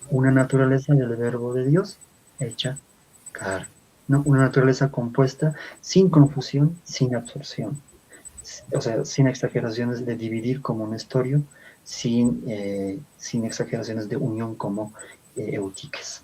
una naturaleza del verbo de Dios hecha carne, ¿no? Una naturaleza compuesta sin confusión, sin absorción, o sea, sin exageraciones de dividir como Nestorio, sin exageraciones de unión como Eutiques.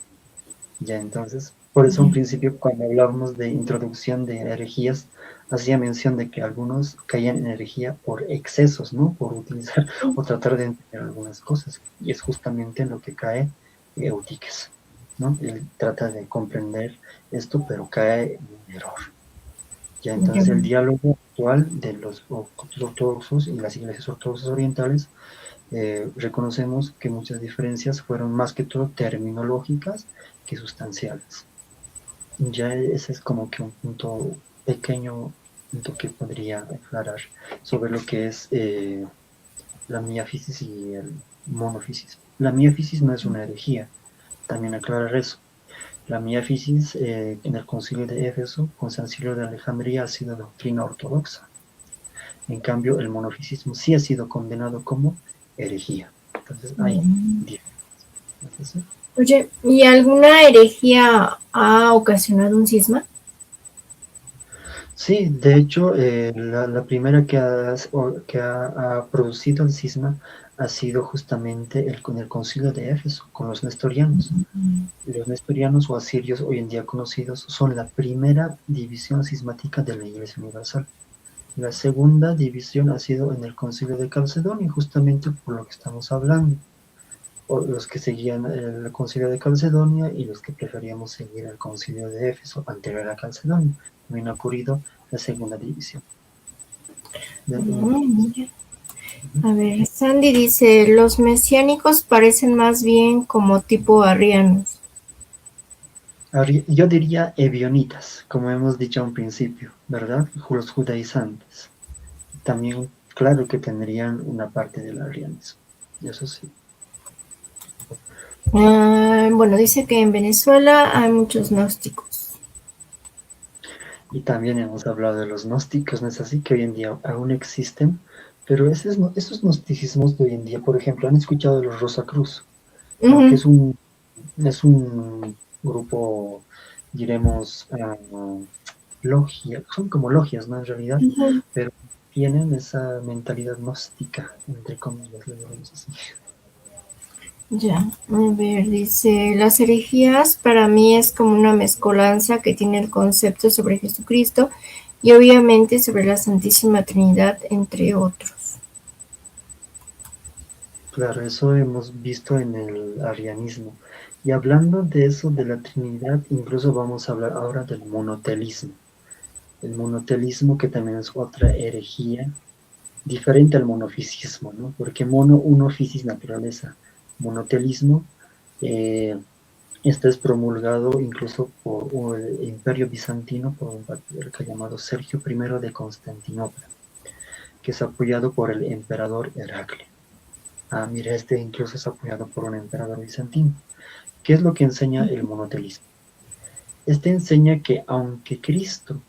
Ya entonces, por eso en principio cuando hablábamos de introducción de herejías, hacía mención de que algunos caían en herejía por excesos, ¿no? Por utilizar o tratar de entender algunas cosas. Y es justamente en lo que cae Eutiques, ¿no? Él trata de comprender esto, pero cae en un error. Ya entonces el diálogo actual de los ortodoxos y las iglesias ortodoxas orientales, reconocemos que muchas diferencias fueron más que todo terminológicas que sustanciales. Ya ese es como que un punto pequeño, punto que podría aclarar sobre lo que es la miafisis y el monofisis. La miafisis no es una herejía, también aclarar eso. La miafisis en el concilio de Éfeso con San Cirilo de Alejandría ha sido doctrina ortodoxa. En cambio, el monofisismo sí ha sido condenado como herejía. Entonces hay diferencias. Oye, ¿y alguna herejía ha ocasionado un cisma? Sí, de hecho, la primera que ha producido el cisma ha sido justamente con el concilio de Éfeso, con los nestorianos. Los nestorianos o asirios hoy en día conocidos son la primera división cismática de la Iglesia Universal. La segunda división ha sido en el concilio de Calcedonia, justamente por lo que estamos hablando. O los que seguían el concilio de Calcedonia y los que preferíamos seguir el concilio de Éfeso anterior a Calcedonia. También ha ocurrido la segunda división. A ver, Sandy dice, los mesiánicos parecen más bien como tipo arrianos. Yo diría ebionitas, como hemos dicho a un principio, ¿verdad? Los judaizantes. También, claro que tendrían una parte del arrianismo, eso sí. Bueno, dice que en Venezuela hay muchos gnósticos. Y también hemos hablado de los gnósticos, ¿no es así? Que hoy en día aún existen, pero esos gnosticismos de hoy en día, por ejemplo, han escuchado de los Rosacruz, ¿no? Que es un grupo, diremos, logia, son como logias, ¿no? En realidad, pero tienen esa mentalidad gnóstica, entre comillas, lo digamos así. Ya, a ver, dice, las herejías para mí es como una mezcolanza que tiene el concepto sobre Jesucristo y obviamente sobre la Santísima Trinidad, entre otros. Claro, eso hemos visto en el arrianismo. Y hablando de eso, de la Trinidad, incluso vamos a hablar ahora del monotelismo. El monotelismo, que también es otra herejía, diferente al monofisismo, ¿no? Porque uno, fisis, naturaleza. Monotelismo, este es promulgado incluso por el Imperio Bizantino, por un patriarca llamado Sergio I de Constantinopla, que es apoyado por el emperador Heraclio. Mira, este incluso es apoyado por un emperador bizantino. ¿Qué es lo que enseña el monotelismo? Este enseña que aunque Cristo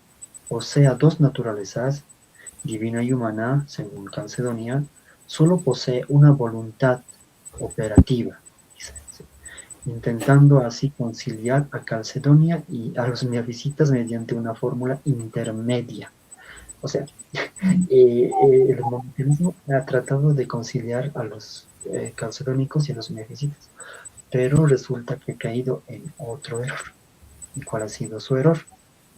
posea dos naturalezas, divina y humana, según Calcedonia, solo posee una voluntad operativa, intentando así conciliar a Calcedonia y a los miafisitas mediante una fórmula intermedia. O sea, el monoteísmo ha tratado de conciliar a los calcedónicos y a los miafisitas, pero resulta que ha caído en otro error. ¿Y cuál ha sido su error?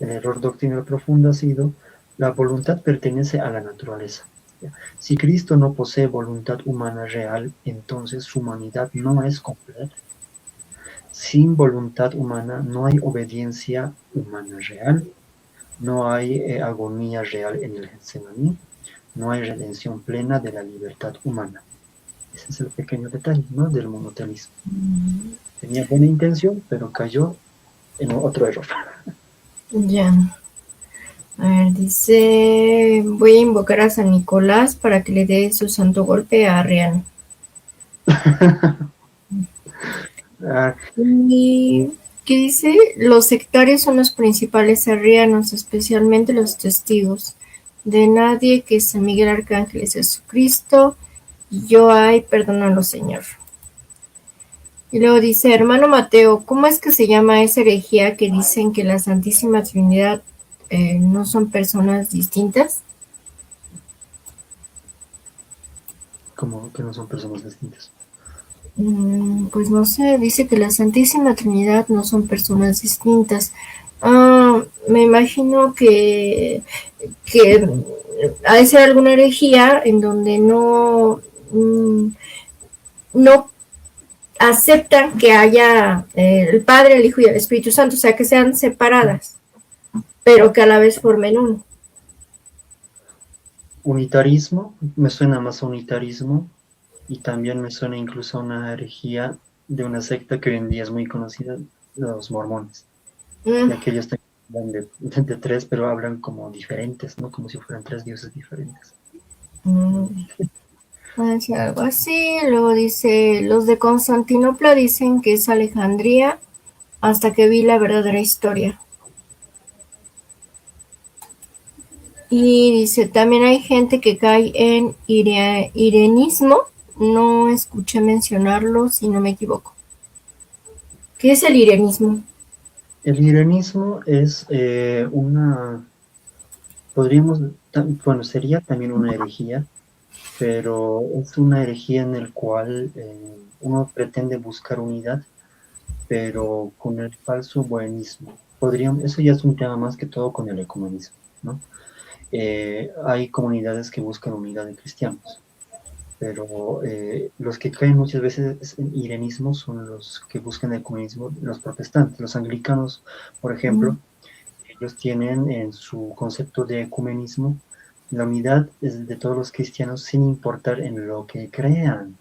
El error doctrinal profundo ha sido: la voluntad pertenece a la naturaleza. Si Cristo no posee voluntad humana real, entonces su humanidad no es completa. Sin voluntad humana no hay obediencia humana real, no hay agonía real en el Getsemaní, no hay redención plena de la libertad humana. Ese es el pequeño detalle, ¿no?, del monoteísmo. Tenía buena intención, pero cayó en otro error. Ya. A ver, dice, voy a invocar a San Nicolás para que le dé su santo golpe a Arriano. ¿Y qué dice? Los sectarios son los principales arrianos, especialmente los testigos. De nadie que San Miguel Arcángel es Jesucristo, y yo hay, perdónalo, Señor. Y luego dice, hermano Mateo, ¿cómo es que se llama esa herejía que dicen que la Santísima Trinidad no son personas distintas? Como que no son personas distintas. Pues no sé, dice que la Santísima Trinidad no son personas distintas. Me imagino que ha de ser alguna herejía en donde no aceptan que haya el Padre, el Hijo y el Espíritu Santo, o sea, que sean separadas, pero que a la vez formen uno. Unitarismo, me suena más a unitarismo, y también me suena incluso a una herejía de una secta que hoy en día es muy conocida, los mormones. Y aquellos hablan de tres, pero hablan como diferentes, ¿no? Como si fueran tres dioses diferentes. Algo así. Luego dice, los de Constantinopla dicen que es Alejandría hasta que vi la verdadera historia. Y dice, también hay gente que cae en irenismo. No escuché mencionarlo, si no me equivoco. ¿Qué es el irenismo? El irenismo es sería también una herejía, pero es una herejía en el cual uno pretende buscar unidad, pero con el falso buenismo. Eso ya es un tema más que todo con el ecumenismo, ¿no? Hay comunidades que buscan unidad de cristianos, pero los que caen muchas veces en irenismo son los que buscan el ecumenismo, los protestantes, los anglicanos, por ejemplo. Ellos tienen en su concepto de ecumenismo la unidad de todos los cristianos sin importar en lo que crean.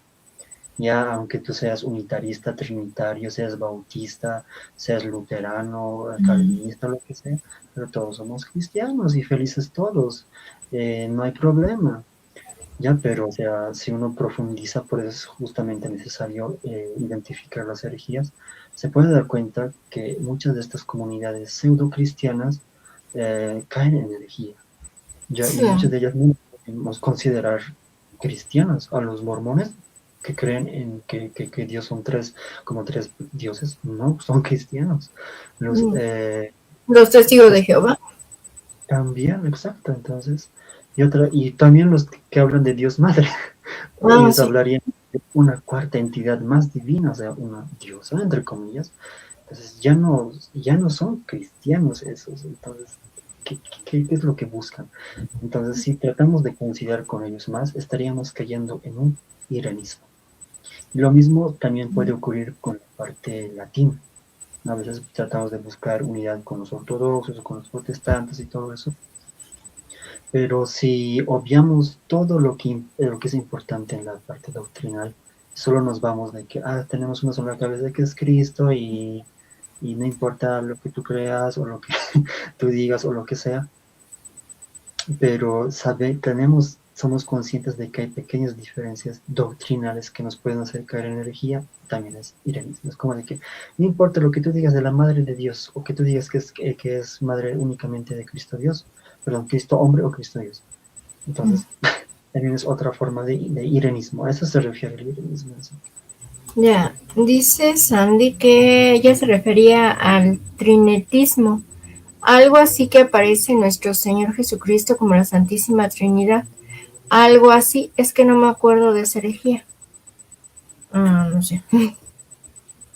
Ya, aunque tú seas unitarista, trinitario, seas bautista, seas luterano, calvinista, lo que sea, pero todos somos cristianos y felices todos. No hay problema. Ya, pero o sea, si uno profundiza, por eso es justamente necesario identificar las herejías, se puede dar cuenta que muchas de estas comunidades pseudo cristianas caen en herejía. Ya, y muchas de ellas no podemos considerar cristianas. A los mormones que creen en que Dios son como tres dioses, no, son cristianos. Los testigos de Jehová. También, exacto. Entonces, y también los que hablan de Dios Madre, ellos Sí. hablarían de una cuarta entidad más divina, o sea, una diosa, entre comillas. Entonces, ya no son cristianos esos. Entonces, ¿qué es lo que buscan? Entonces, si tratamos de considerar con ellos más, estaríamos cayendo en un iranismo. Y lo mismo también puede ocurrir con la parte latina. A veces tratamos de buscar unidad con los ortodoxos o con los protestantes y todo eso. Pero si obviamos todo lo que es importante en la parte doctrinal, solo nos vamos de que tenemos una sola cabeza que es Cristo y no importa lo que tú creas o lo que tú digas o lo que sea, pero somos conscientes de que hay pequeñas diferencias doctrinales que nos pueden hacer caer en herejía. También es iranismo. Es como de que no importa lo que tú digas de la Madre de Dios o que tú digas que es madre únicamente de Cristo Dios, perdón, Cristo hombre o Cristo Dios. Entonces, también es otra forma de iranismo. A eso se refiere el iranismo. Ya, dice Sandy que ella se refería al trinetismo, algo así que aparece en nuestro Señor Jesucristo como la Santísima Trinidad. Algo así, es que no me acuerdo de esa herejía. No sé.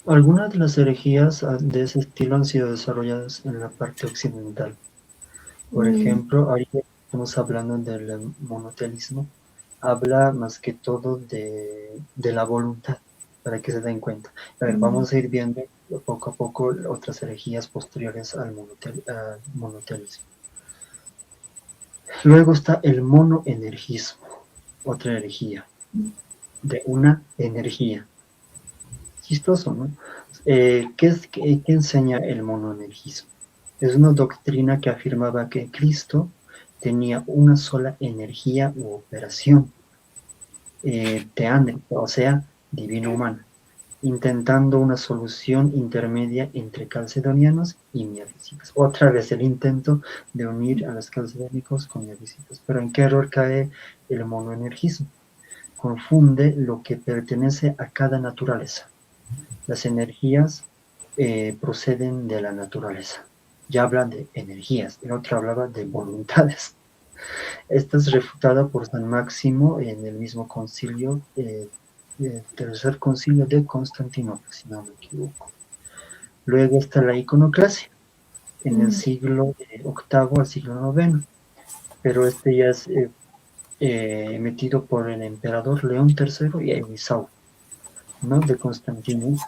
Algunas de las herejías de ese estilo han sido desarrolladas en la parte occidental. Por Mm, ejemplo, ahorita estamos hablando del monoteísmo, habla más que todo de la voluntad, para que se den cuenta. A ver, mm, vamos a ir viendo poco a poco otras herejías posteriores al monoteísmo. Luego está el monoenergismo, otra herejía, de una energía. Chistoso, ¿no? ¿Qué enseña el monoenergismo? Es una doctrina que afirmaba que Cristo tenía una sola energía u operación, teandria, o sea, divino-humana, intentando una solución intermedia entre calcedonianos y miafisitas. Otra vez el intento de unir a los calcedónicos con miafisitas. Pero ¿en qué error cae el monoenergismo? Confunde lo que pertenece a cada naturaleza. Las energías proceden de la naturaleza. Ya hablan de energías, el otro hablaba de voluntades. Esta es refutada por San Máximo en el mismo concilio, el tercer concilio de Constantinopla, si no me equivoco. Luego está la iconoclasia, en el mm, siglo VIII al siglo IX, pero este ya es emitido por el emperador León III y Elisao, ¿no? De Constantinopla.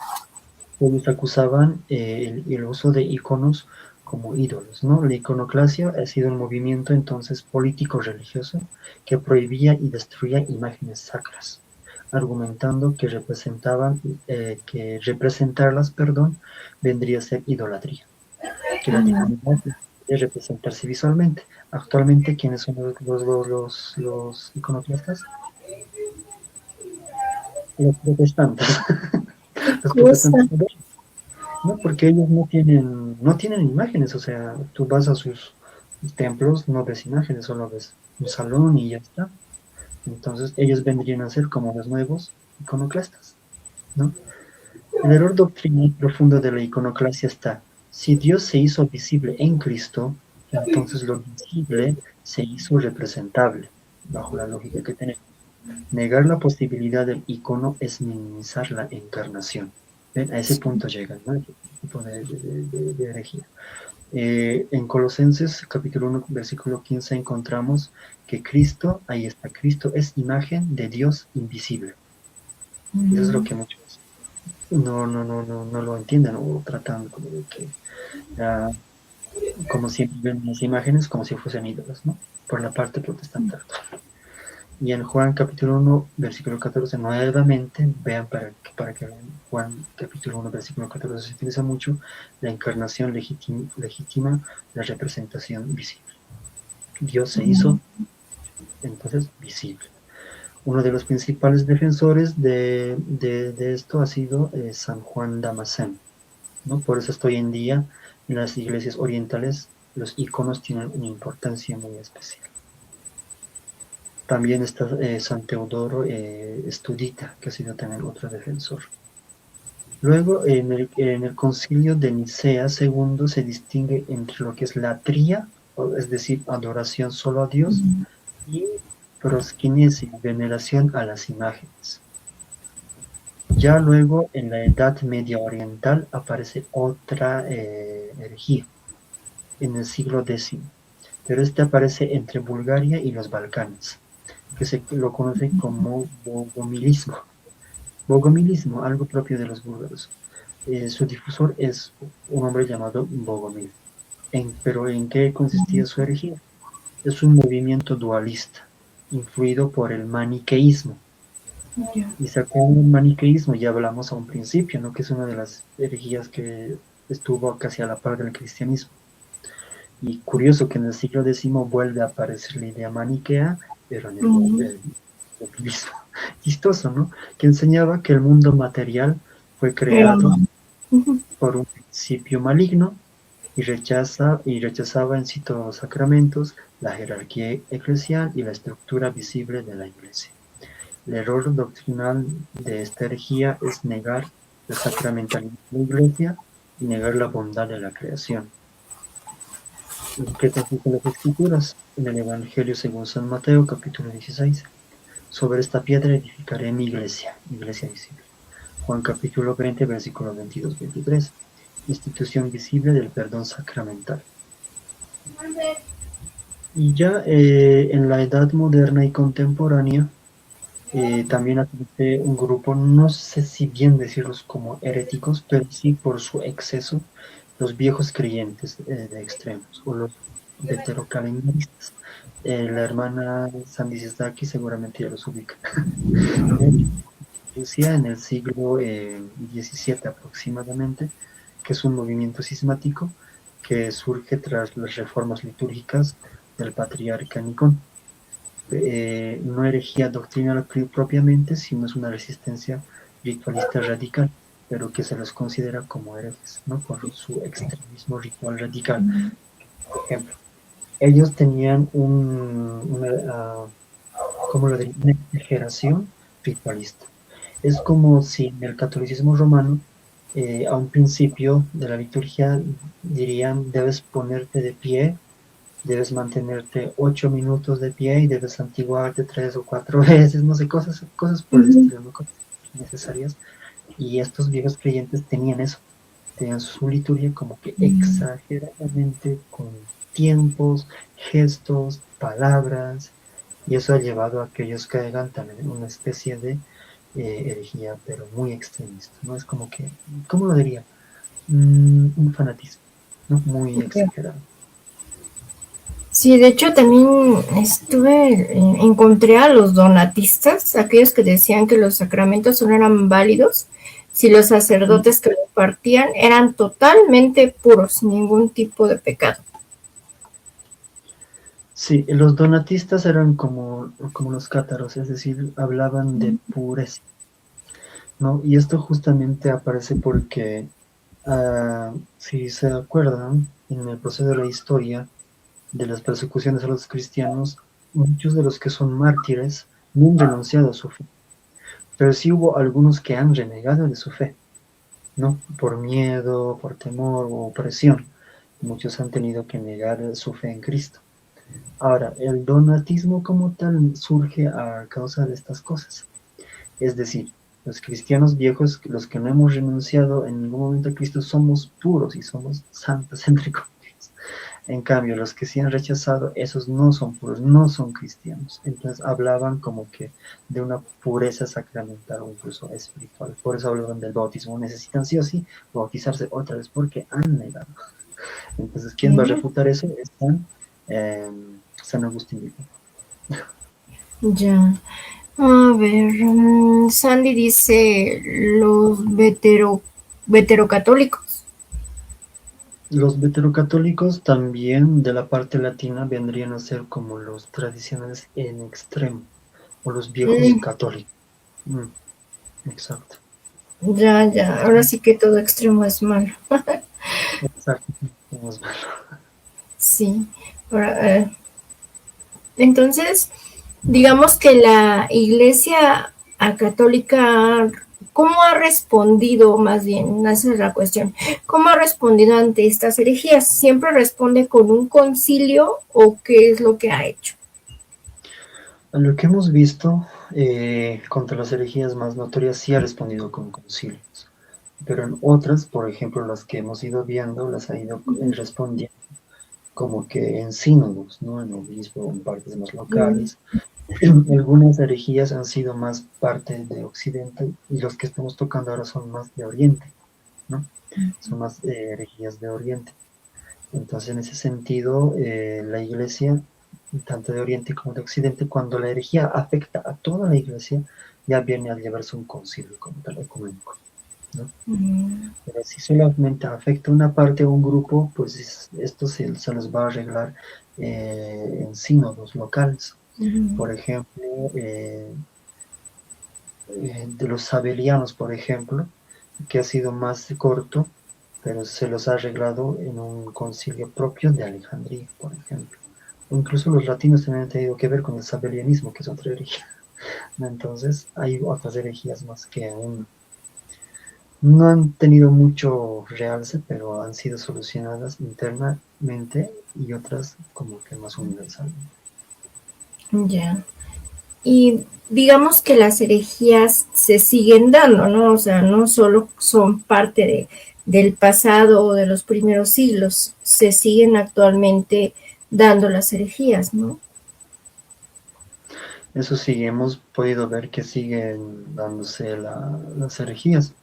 Ellos acusaban el uso de iconos como ídolos, ¿no? La iconoclasia ha sido un movimiento entonces político-religioso que prohibía y destruía imágenes sacras, argumentando que representarlas, perdón, vendría a ser idolatría, que la mm. divinidad debe representarse visualmente. Actualmente, ¿quiénes son los iconoclastas? Los protestantes. Qué Los cosa. protestantes. No, porque ellos no tienen imágenes, o sea, tú vas a sus templos, no ves imágenes, solo ves un salón y ya está. Entonces, ellos vendrían a ser como los nuevos iconoclastas, ¿no? El error doctrinal profundo de la iconoclasia está: si Dios se hizo visible en Cristo, entonces lo visible se hizo representable, bajo la lógica que tenemos. Negar la posibilidad del icono es minimizar la encarnación. ¿Ven? A ese punto llegan, ¿no? Ese tipo de herejía. En Colosenses capítulo 1, versículo 15 encontramos que Cristo, ahí está, Cristo es imagen de Dios invisible. Eso es lo Mm, que muchos no lo entienden o tratan como de que, ah, como si ven las imágenes como si fuesen ídolos, ¿no? Por la parte protestante. Y en Juan capítulo 1, versículo 14, nuevamente, vean para que vean, Juan capítulo 1, versículo 14 se utiliza mucho, la encarnación legitima la representación visible. Dios se hizo entonces visible. Uno de los principales defensores de esto ha sido San Juan Damasceno, ¿no? Por eso hoy en día en las iglesias orientales los iconos tienen una importancia muy especial. También está San Teodoro Estudita, que ha sido también otro defensor. Luego, en el concilio de Nicea II se distingue entre lo que es latría, es decir, adoración solo a Dios, mm, y proskinesis, veneración a las imágenes. Ya luego, en la Edad Media Oriental, aparece otra herejía, en el siglo X, pero este aparece entre Bulgaria y los Balcanes, que se lo conoce como bogomilismo. Bogomilismo, algo propio de los búlgaros. Su difusor es un hombre llamado Bogomil. Pero ¿en qué consistía su herejía? Es un movimiento dualista, influido por el maniqueísmo. ya. Y sacó el maniqueísmo, ya hablamos a un principio, ¿no? Que es una de las herejías que estuvo casi a la par del cristianismo. Y curioso que en el siglo X vuelve a aparecer la idea maniquea, pero en el Mm, populismo. Chistoso, ¿no? Que enseñaba que el mundo material fue pero no. creado por un principio maligno y rechazaba en sí todos los sacramentos, la jerarquía eclesial y la estructura visible de la iglesia. El error doctrinal de esta herejía es negar el sacramentalismo de la iglesia y negar la bondad de la creación. ¿En qué consisten las escrituras? En el Evangelio según San Mateo, capítulo 16. Sobre esta piedra edificaré mi iglesia visible. Juan capítulo 20, versículos 22-23. Institución visible del perdón sacramental. Y ya en la edad moderna y contemporánea, también aparece un grupo, no sé si bien decirlos como heréticos, pero sí por su exceso, los viejos creyentes de extremos, o los veterocalendistas. La hermana Sandy Sestaki seguramente ya los ubica. De hecho, Rusia en el siglo XVII aproximadamente, que es un movimiento cismático que surge tras las reformas litúrgicas del patriarca Nicón. No herejía doctrinal propiamente, sino es una resistencia ritualista radical, pero que se los considera como herejes, ¿no? Por su extremismo ritual radical. Por ejemplo, ellos tenían ¿cómo lo diría? Una exageración ritualista. Es como si en el catolicismo romano, a un principio de la liturgia, dirían, debes ponerte de pie, debes mantenerte 8 minutos de pie y debes santiguarte 3 o 4 veces, no sé, cosas por el Ujú. estilo, no cosas necesarias. Y estos viejos creyentes tenían eso, tenían su liturgia como que exageradamente con tiempos, gestos, palabras, y eso ha llevado a que ellos caigan también en una especie de herejía, pero muy extremista, ¿no? Es como que, ¿cómo lo diría? Un fanatismo, ¿no? Muy Ok. exagerado. Sí, de hecho también encontré a los donatistas, aquellos que decían que los sacramentos no eran válidos si los sacerdotes que lo impartían eran totalmente puros, sin ningún tipo de pecado. Sí, los donatistas eran como los cátaros, es decir, hablaban de pureza, ¿no? Y esto justamente aparece porque, si se acuerdan, en el proceso de la historia de las persecuciones a los cristianos, muchos de los que son mártires no han renunciado a su fe, pero sí hubo algunos que han renegado de su fe, ¿no? Por miedo, por temor o opresión. Muchos han tenido que negar su fe en Cristo. Ahora, el donatismo como tal surge a causa de estas cosas. Es decir, los cristianos viejos, los que no hemos renunciado en ningún momento a Cristo, somos puros y somos santos, entre comillas. En cambio, los que sí han rechazado, esos no son puros, no son cristianos. Entonces hablaban como que de una pureza sacramental o incluso espiritual. Por eso hablaban del bautismo. Necesitan sí o sí bautizarse otra vez porque han negado. Entonces, ¿quién va a refutar eso? Es eh, San Agustín de Hipona. Ya. A ver, Sandy dice los veterocatólicos. Los veterocatólicos también de la parte latina vendrían a ser como los tradicionales en extremo, o los viejos Mm, católicos. Mm, exacto. ya, ya, ahora sí que todo extremo es malo. Exacto. Vamos mal. Sí. Ahora, entonces, digamos que la Iglesia católica, ¿cómo ha respondido, más bien, esa es la cuestión, cómo ha respondido ante estas herejías? ¿Siempre responde con un concilio o qué es lo que ha hecho? A lo que hemos visto contra las herejías más notorias sí ha respondido con concilios, pero en otras, por ejemplo, las que hemos ido viendo, las ha ido respondiendo como que en sínodos, ¿no? En obispo, en partes más locales. Algunas herejías han sido más parte de Occidente y los que estamos tocando ahora son más de Oriente, ¿no? Son más herejías de Oriente. Entonces, en ese sentido, la Iglesia, tanto de Oriente como de Occidente, cuando la herejía afecta a toda la Iglesia, ya viene a llevarse un concilio como tal ecuménico, ¿no? Mm, Pero si solamente afecta una parte o un grupo, pues esto se les va a arreglar en sínodos locales. mm, Por ejemplo, de los sabelianos, por ejemplo, que ha sido más corto, pero se los ha arreglado en un concilio propio de Alejandría, por ejemplo. O incluso los latinos también han tenido que ver con el sabelianismo, que es otra herejía. Entonces, hay otras herejías más que aún no han tenido mucho realce, pero han sido solucionadas internamente y otras como que más universalmente. ya. Y digamos que las herejías se siguen dando, ¿no? O sea, no solo son parte del pasado o de los primeros siglos, se siguen actualmente dando las herejías, ¿no? Eso sí, hemos podido ver que siguen dándose las herejías.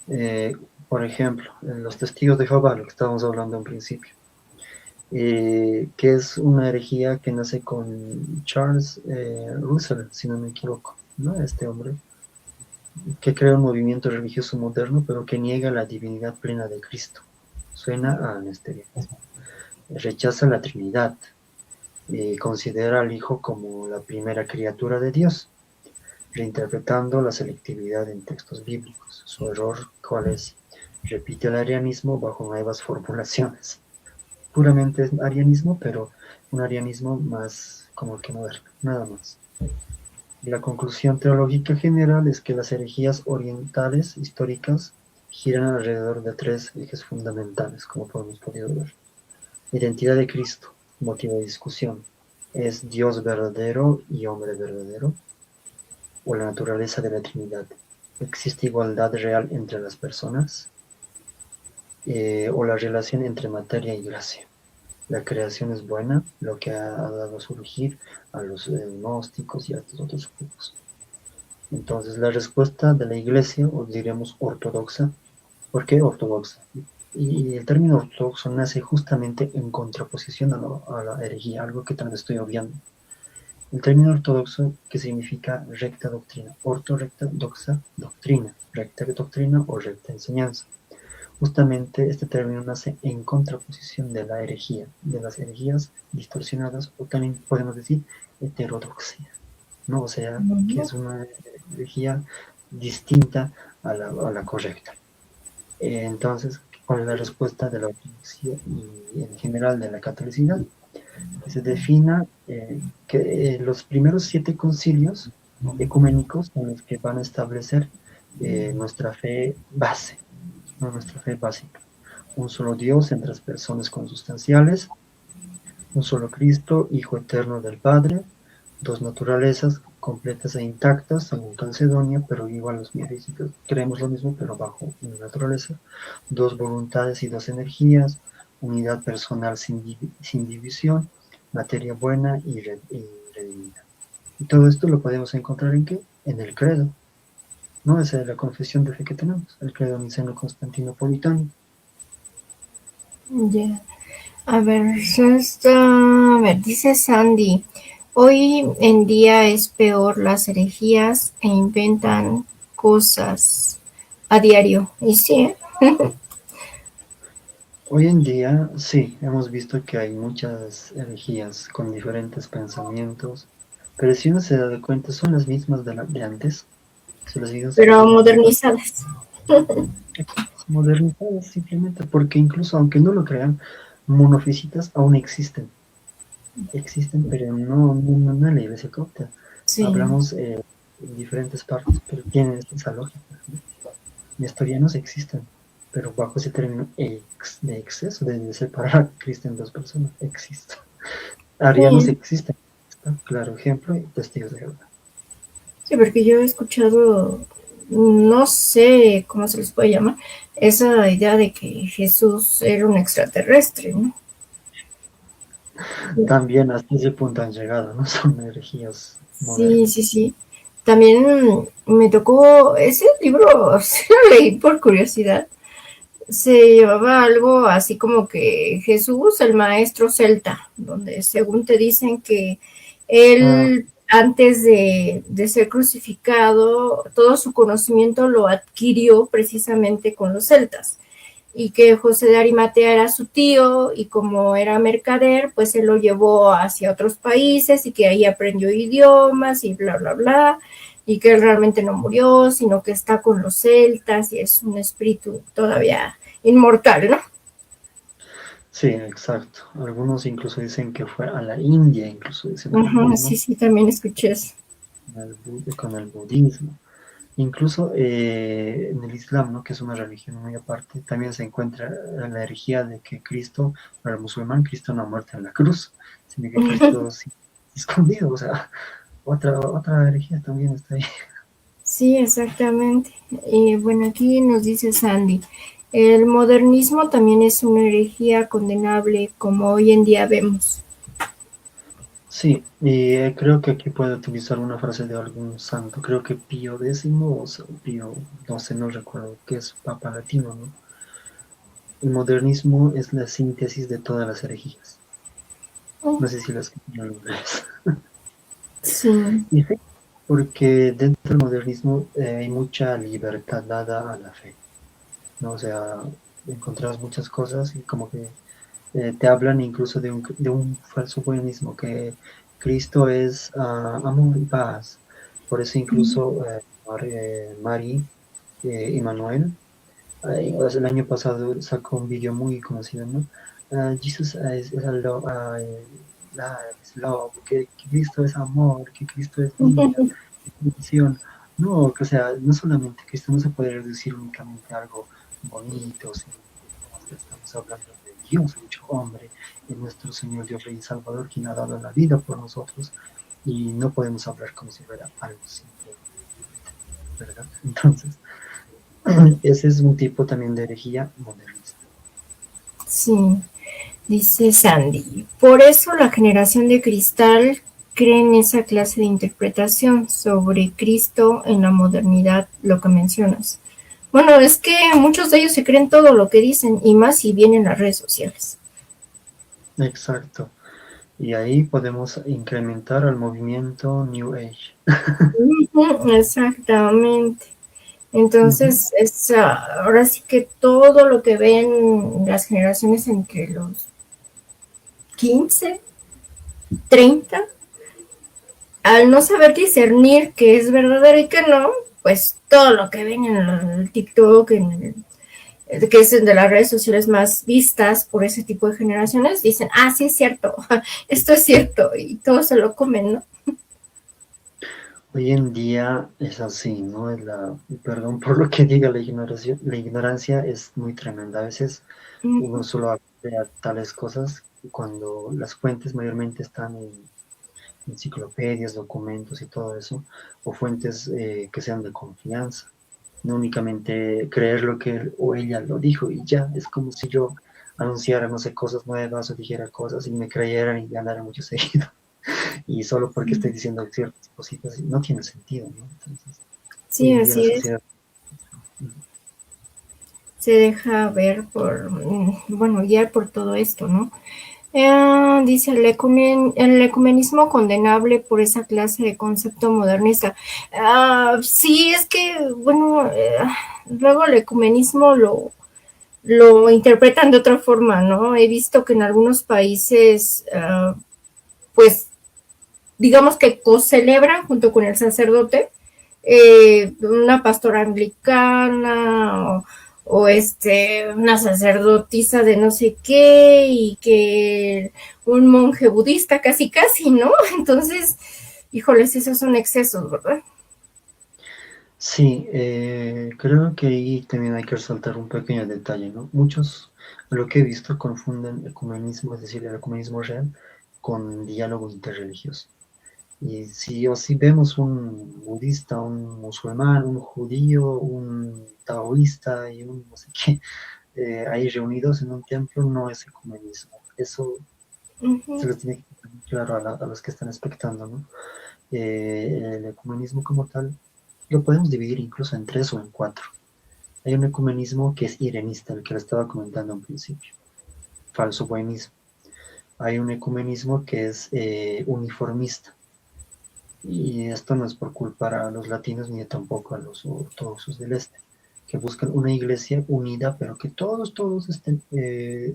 Eh, por ejemplo, en los testigos de Jehová, lo que estábamos hablando en principio, que es una herejía que nace con Charles Russell, si no me equivoco, ¿no? Este hombre, que crea un movimiento religioso moderno, pero que niega la divinidad plena de Cristo. Suena a nesterianismo. Rechaza la Trinidad y considera al Hijo como la primera criatura de Dios, reinterpretando la selectividad en textos bíblicos. Su error, ¿cuál es? Repite el arianismo bajo nuevas formulaciones. Puramente es arianismo, pero un arianismo más como que moderno, nada más. La conclusión teológica general es que las herejías orientales históricas giran alrededor de tres ejes fundamentales, como podemos podido ver. Identidad de Cristo, motivo de discusión. ¿Es Dios verdadero y hombre verdadero? ¿O la naturaleza de la Trinidad? ¿Existe igualdad real entre las personas? ¿O la relación entre materia y gracia? La creación es buena, lo que ha dado a surgir a los gnósticos y a estos otros grupos. Entonces, la respuesta de la iglesia, o diremos ortodoxa, ¿por qué ortodoxa? Y el término ortodoxo nace justamente en contraposición a la herejía, algo que tal vez estoy obviando. El término ortodoxo, que significa recta doctrina, orto recta doxa, doctrina, recta doctrina o recta enseñanza. Justamente este término nace en contraposición de la herejía, de las herejías distorsionadas, o también podemos decir heterodoxia, ¿no? O sea, que es una herejía distinta a la correcta. Entonces, ¿cuál es la respuesta de la ortodoxia y en general de la catolicidad? Que se defina que los primeros 7 concilios ecuménicos son los que van a establecer nuestra fe base, ¿no? Nuestra fe básica. Un solo Dios en tres personas consustanciales, un solo Cristo, Hijo eterno del Padre, dos naturalezas completas e intactas, según Calcedonia, pero igual los miarísticos creemos lo mismo, pero bajo una naturaleza, dos voluntades y dos energías, unidad personal sin división, materia buena y redimida. Y todo esto lo podemos encontrar ¿en qué? En el credo, ¿no? Esa es la confesión de fe que tenemos, el credo niceno-constantinopolitano. Ya. A ver, dice Sandy, hoy en día es peor las herejías e inventan cosas a diario. Y sí, ¿eh? Hoy en día, sí, hemos visto que hay muchas herejías con diferentes pensamientos, pero si uno se da cuenta, son las mismas de antes, son las mismas que Pero vienen de modernizadas. modernizadas simplemente, porque incluso aunque no lo crean, monofisitas aún existen, pero no en la iglesia copta. Sí. Hablamos en diferentes partes, pero tienen esa lógica. Nestorianos existen, pero bajo ese término de exceso, de separar a Cristo en dos personas, existe. Arianos Sí, existen, ¿está? Claro ejemplo, y testigos de Jehová. sí, porque yo he escuchado, no sé cómo se les puede llamar, esa idea de que Jesús era un extraterrestre, ¿no? También hasta ese punto han llegado, ¿no? Son herejías Sí, sí, modernas. sí. También me tocó ese libro, se lo leí por curiosidad. Se llamaba algo así como que Jesús, el maestro celta, donde según te dicen que Ah, él antes de ser crucificado, todo su conocimiento lo adquirió precisamente con los celtas y que José de Arimatea era su tío y como era mercader, pues él lo llevó hacia otros países y que ahí aprendió idiomas y bla, bla, bla, y que él realmente no murió, sino que está con los celtas y es un espíritu todavía inmortal, ¿no? sí, exacto. Algunos incluso dicen que fue a la India, incluso dicen Ajá, algunos, sí, ¿no? sí, también escuché eso. Con el budismo. Incluso en el Islam, ¿no? Que es una religión muy aparte, también se encuentra la herejía de que Cristo, para el musulmán, Cristo no ha muerto en la cruz, sino que Cristo sí, escondido, o sea, Otra herejía también está ahí. Sí, exactamente. Bueno, aquí nos dice Sandy, el modernismo también es una herejía condenable, como hoy en día vemos. Sí, y creo que aquí puedo utilizar una frase de algún santo, creo que Pío X o Pío, no sé, no recuerdo, que es Papa Latino, ¿no? El modernismo es la síntesis de todas las herejías. No sé si las escucharon alguna vez. Sí. Y sí, porque dentro del modernismo hay mucha libertad dada a la fe, ¿no? O sea, encontrás muchas cosas y como que te hablan incluso de un falso buenismo, que Cristo es amor y paz. Por eso incluso Mari Emmanuel, pues, el año pasado sacó un vídeo muy conocido, ¿no? Jesus is a love, que Cristo es amor, que Cristo es vida, es bendición. No, que, o sea, no solamente Cristo no se puede reducir únicamente a algo bonito, sino que no, o sea, estamos hablando de Dios hecho hombre, de nuestro Señor Dios Rey y Salvador, quien ha dado la vida por nosotros, y no podemos hablar como si fuera algo simple, ¿verdad? Entonces, ese es un tipo también de herejía modernista. Sí, dice Sandy. Por eso la generación de cristal cree en esa clase de interpretación sobre Cristo en la modernidad, lo que mencionas. Bueno, es que muchos de ellos se creen todo lo que dicen, y más si vienen las redes sociales. Exacto. Y ahí podemos incrementar al movimiento New Age. Exactamente. Ujú. Entonces, ahora sí que todo lo que ven las generaciones entre los 15, 30, al no saber discernir qué es verdadero y qué no, pues todo lo que ven en el TikTok, que es de las redes sociales más vistas por ese tipo de generaciones, dicen, sí es cierto, esto es cierto, y todos se lo comen, ¿no? Hoy en día es así, ¿no? Perdón por lo que diga, la ignorancia es muy tremenda. A veces uno solo aprende a tales cosas cuando las fuentes mayormente están en enciclopedias, documentos y todo eso, o fuentes que sean de confianza. No únicamente creer lo que él o ella lo dijo y ya, es como si yo anunciara, no sé, cosas nuevas o dijera cosas y me creyeran y ganara mucho seguido. Y solo porque estoy diciendo ciertas cositas, no tiene sentido, ¿no? Entonces, hoy Sí, en día la así es. sociedad... Se deja ver por, bueno, guiar por todo esto, ¿no? Dice el ecumenismo condenable por esa clase de concepto modernista. Sí, es que, bueno, luego el ecumenismo lo interpretan de otra forma, ¿no? He visto que en algunos países, pues, digamos que co-celebran junto con el sacerdote una pastora anglicana una sacerdotisa de no sé qué y que un monje budista casi casi, ¿no? Entonces, híjoles, esos son excesos, ¿verdad? Sí, creo que ahí también hay que resaltar un pequeño detalle, ¿no? Muchos, lo que he visto, confunden ecumenismo, es decir, el ecumenismo real, con diálogo interreligioso. Y si vemos un budista, un musulmán, un judío, un taoísta y un no sé qué, ahí reunidos en un templo, no es ecumenismo. Eso se Uh-huh. les tiene que quedar muy claro a los que están expectando, ¿no? El ecumenismo como tal lo podemos dividir incluso en tres o en cuatro. Hay un ecumenismo que es irenista, el que lo estaba comentando al principio, falso buenismo. Hay un ecumenismo que es uniformista, y esto no es por culpar a los latinos ni tampoco a los ortodoxos del este, que buscan una iglesia unida, pero que todos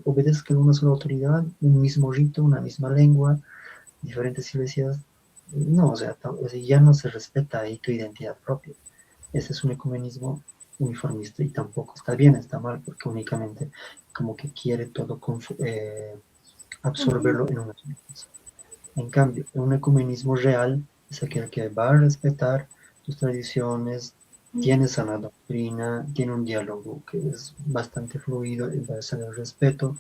obedezcan una sola autoridad, un mismo rito, una misma lengua, diferentes iglesias. No, o sea, ya no se respeta ahí tu identidad propia. Ese es un ecumenismo uniformista y tampoco está bien, está mal, porque únicamente como que quiere todo Uh-huh. absorberlo en una sola cosa. En cambio, un ecumenismo real es aquel que va a respetar tus tradiciones, tiene sana doctrina, tiene un diálogo que es bastante fluido en base al respeto,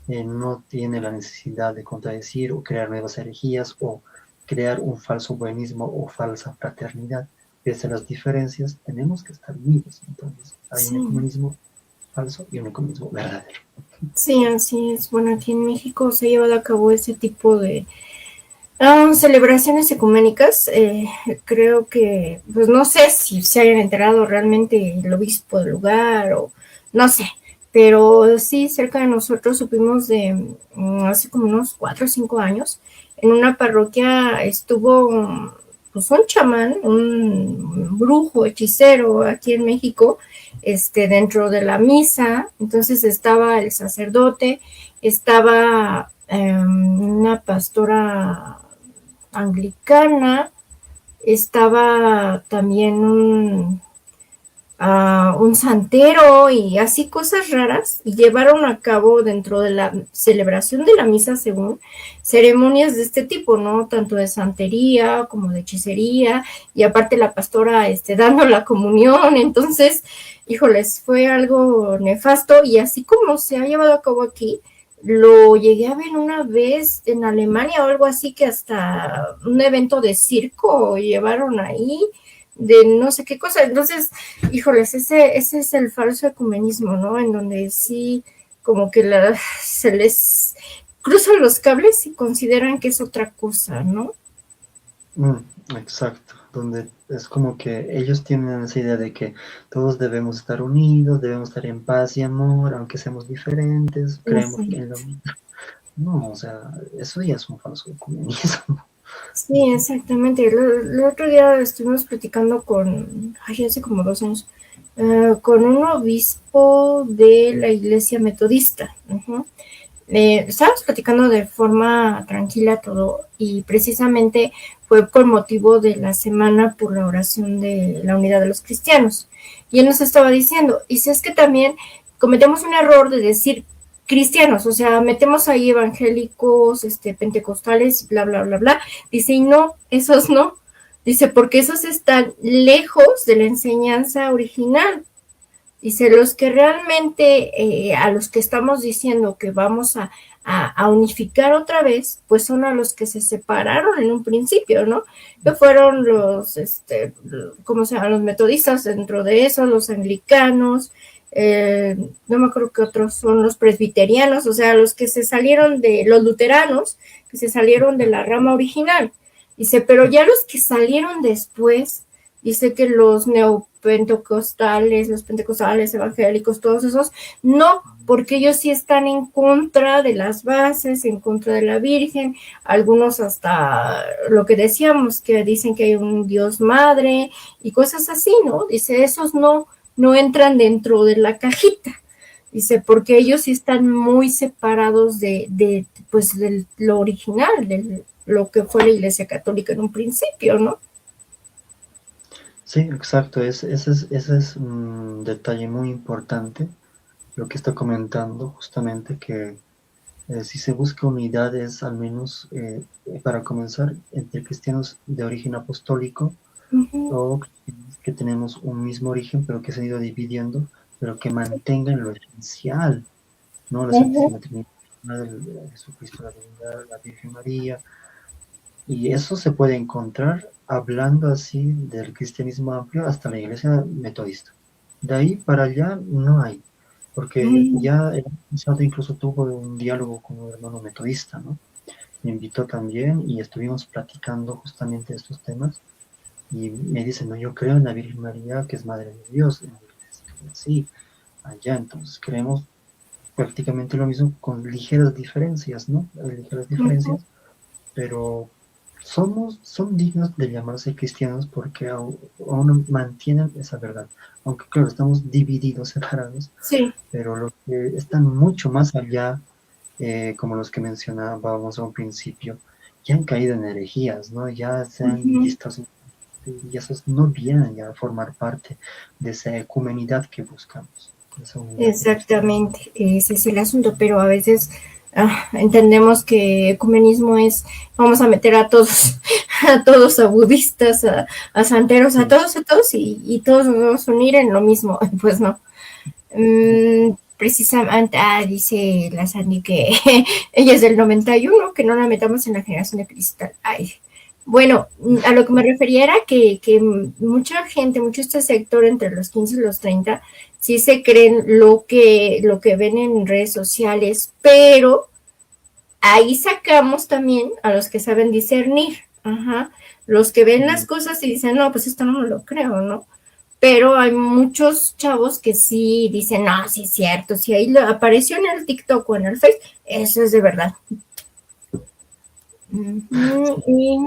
no tiene la necesidad de contradecir o crear nuevas herejías o crear un falso buenismo o falsa fraternidad. Pese a las diferencias, tenemos que estar unidos. Entonces, hay un Sí, ecumenismo falso y un ecumenismo verdadero. sí, así es. Bueno, aquí en México se ha llevado a cabo ese tipo de celebraciones ecuménicas. Creo que, pues no sé si se hayan enterado realmente el obispo del lugar o no sé, pero sí, cerca de nosotros supimos de hace como unos 4 o 5 años, en una parroquia estuvo pues un chamán, un brujo, hechicero aquí en México, dentro de la misa. Entonces estaba el sacerdote, estaba una pastora anglicana, estaba también un santero y así cosas raras, y llevaron a cabo dentro de la celebración de la misa, según, ceremonias de este tipo, ¿no? Tanto de santería como de hechicería, y aparte la pastora dando la comunión. Entonces, híjoles, fue algo nefasto, y así como se ha llevado a cabo aquí, lo llegué a ver una vez en Alemania o algo así, que hasta un evento de circo llevaron ahí, de no sé qué cosa. Entonces, híjoles, ese es el falso ecumenismo, ¿no? En donde sí, como que se les cruzan los cables y consideran que es otra cosa, ¿no? Exacto, donde es como que ellos tienen esa idea de que todos debemos estar unidos, debemos estar en paz y amor, aunque seamos diferentes, creemos en lo mismo. No, o sea, eso ya es un falso ecumenismo. Sí, exactamente. El otro día estuvimos platicando hace como 2 años, con un obispo de la iglesia metodista. Uh-huh. Estábamos platicando de forma tranquila todo, y precisamente fue con motivo de la semana por la oración de la unidad de los cristianos. Y él nos estaba diciendo, y si es que también cometemos un error de decir cristianos, o sea, metemos ahí evangélicos, pentecostales, bla, bla, bla, bla. Dice, y no, esos no. Dice, porque esos están lejos de la enseñanza original. Dice, los que realmente, a los que estamos diciendo que vamos a unificar otra vez, pues son a los que se separaron en un principio, ¿no? Que fueron ¿cómo se llaman? Los metodistas, dentro de eso, los anglicanos, no me acuerdo qué otros son, los presbiterianos, o sea, los que se salieron los luteranos, que se salieron de la rama original. Dice, pero ya los que salieron después, dice que los los pentecostales evangélicos, todos esos, no, porque ellos sí están en contra de las bases, en contra de la Virgen, algunos hasta lo que decíamos, que dicen que hay un Dios madre y cosas así, ¿no? Dice, esos no entran dentro de la cajita. Dice, porque ellos sí están muy separados pues, de lo original, de lo que fue la Iglesia Católica en un principio, ¿no? Sí, exacto, ese es un detalle muy importante, lo que está comentando justamente, que si se busca unidad es al menos, para comenzar, entre cristianos de origen apostólico Uh-huh. o que tenemos un mismo origen, pero que se han ido dividiendo, pero que mantengan lo esencial, ¿no? La Uh-huh. Santísima Trinidad, Jesucristo, la Divinidad, la Virgen María, y eso se puede encontrar hablando así del cristianismo amplio hasta la iglesia metodista. De ahí para allá no hay, porque Uh-huh. ya el año pasado incluso tuvo un diálogo con un hermano metodista, ¿no? Me invitó también y estuvimos platicando justamente de estos temas, y me dice, no, yo creo en la Virgen María, que es Madre de Dios, en la iglesia, sí, allá, entonces creemos prácticamente lo mismo con ligeras diferencias, ¿no? Hay ligeras Uh-huh. diferencias, pero son dignos de llamarse cristianos porque aún mantienen esa verdad. Aunque claro, estamos divididos, separados, Sí. pero los que están mucho más allá, como los que mencionábamos a un principio, ya han caído en herejías, ¿no? Ya se han Uh-huh. distorsionado, y esos no vienen ya a formar parte de esa ecumenidad que buscamos, de esa unidad que buscamos. Exactamente, ese es el asunto, pero a veces entendemos que ecumenismo es, vamos a meter a todos, a budistas, santeros, Sí, a todos, y todos nos vamos a unir en lo mismo. Pues no. Precisamente, dice la Sandy que ella es del 91, que no la metamos en la generación de cristal. Ay, Bueno, a lo que me refería era que mucha gente, mucho este sector entre los 15 y los 30, sí se creen lo que ven en redes sociales, pero ahí sacamos también a los que saben discernir, ajá, los que ven las cosas y dicen, no, pues esto no me lo creo, ¿no? Pero hay muchos chavos que sí dicen, no, sí es cierto, si ahí apareció en el TikTok o en el Face, eso es de verdad. Y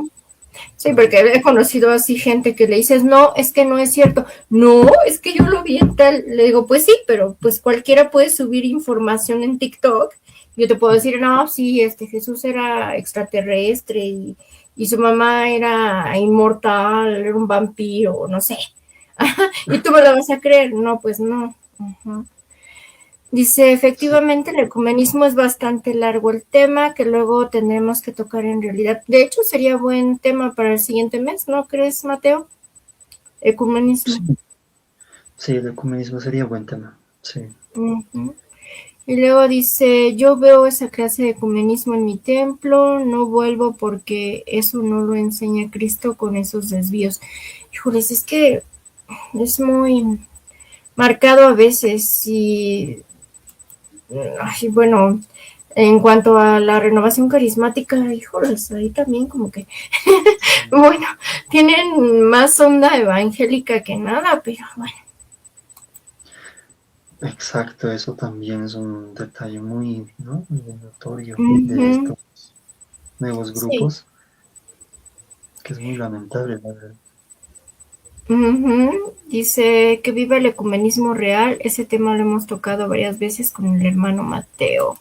sí, porque he conocido así gente que le dices, no, es que no es cierto, no, es que yo lo vi en tal, le digo, pues sí, pero pues cualquiera puede subir información en TikTok, yo te puedo decir, no, sí, Jesús era extraterrestre y su mamá era inmortal, era un vampiro, no sé, y tú me lo vas a creer, no, pues no. Uh-huh. Dice, Sí, efectivamente, el ecumenismo es bastante largo el tema que luego tendremos que tocar en realidad. De hecho, sería buen tema para el siguiente mes, ¿no crees, Mateo? Ecumenismo. sí, sí, el ecumenismo sería buen tema, sí. Uh-huh. Y luego dice, yo veo esa clase de ecumenismo en mi templo, no vuelvo porque eso no lo enseña Cristo con esos desvíos. Híjoles, es que es muy marcado a veces y ay, bueno, en cuanto a la renovación carismática, híjoles, ahí también como que, bueno, tienen más onda evangélica que nada, pero bueno. Exacto, eso también es un detalle muy, ¿no? Muy notorio de Uh-huh. estos nuevos Sí. grupos, que es muy lamentable, la verdad. Uh-huh. Dice que viva el ecumenismo real, ese tema lo hemos tocado varias veces con el hermano Mateo.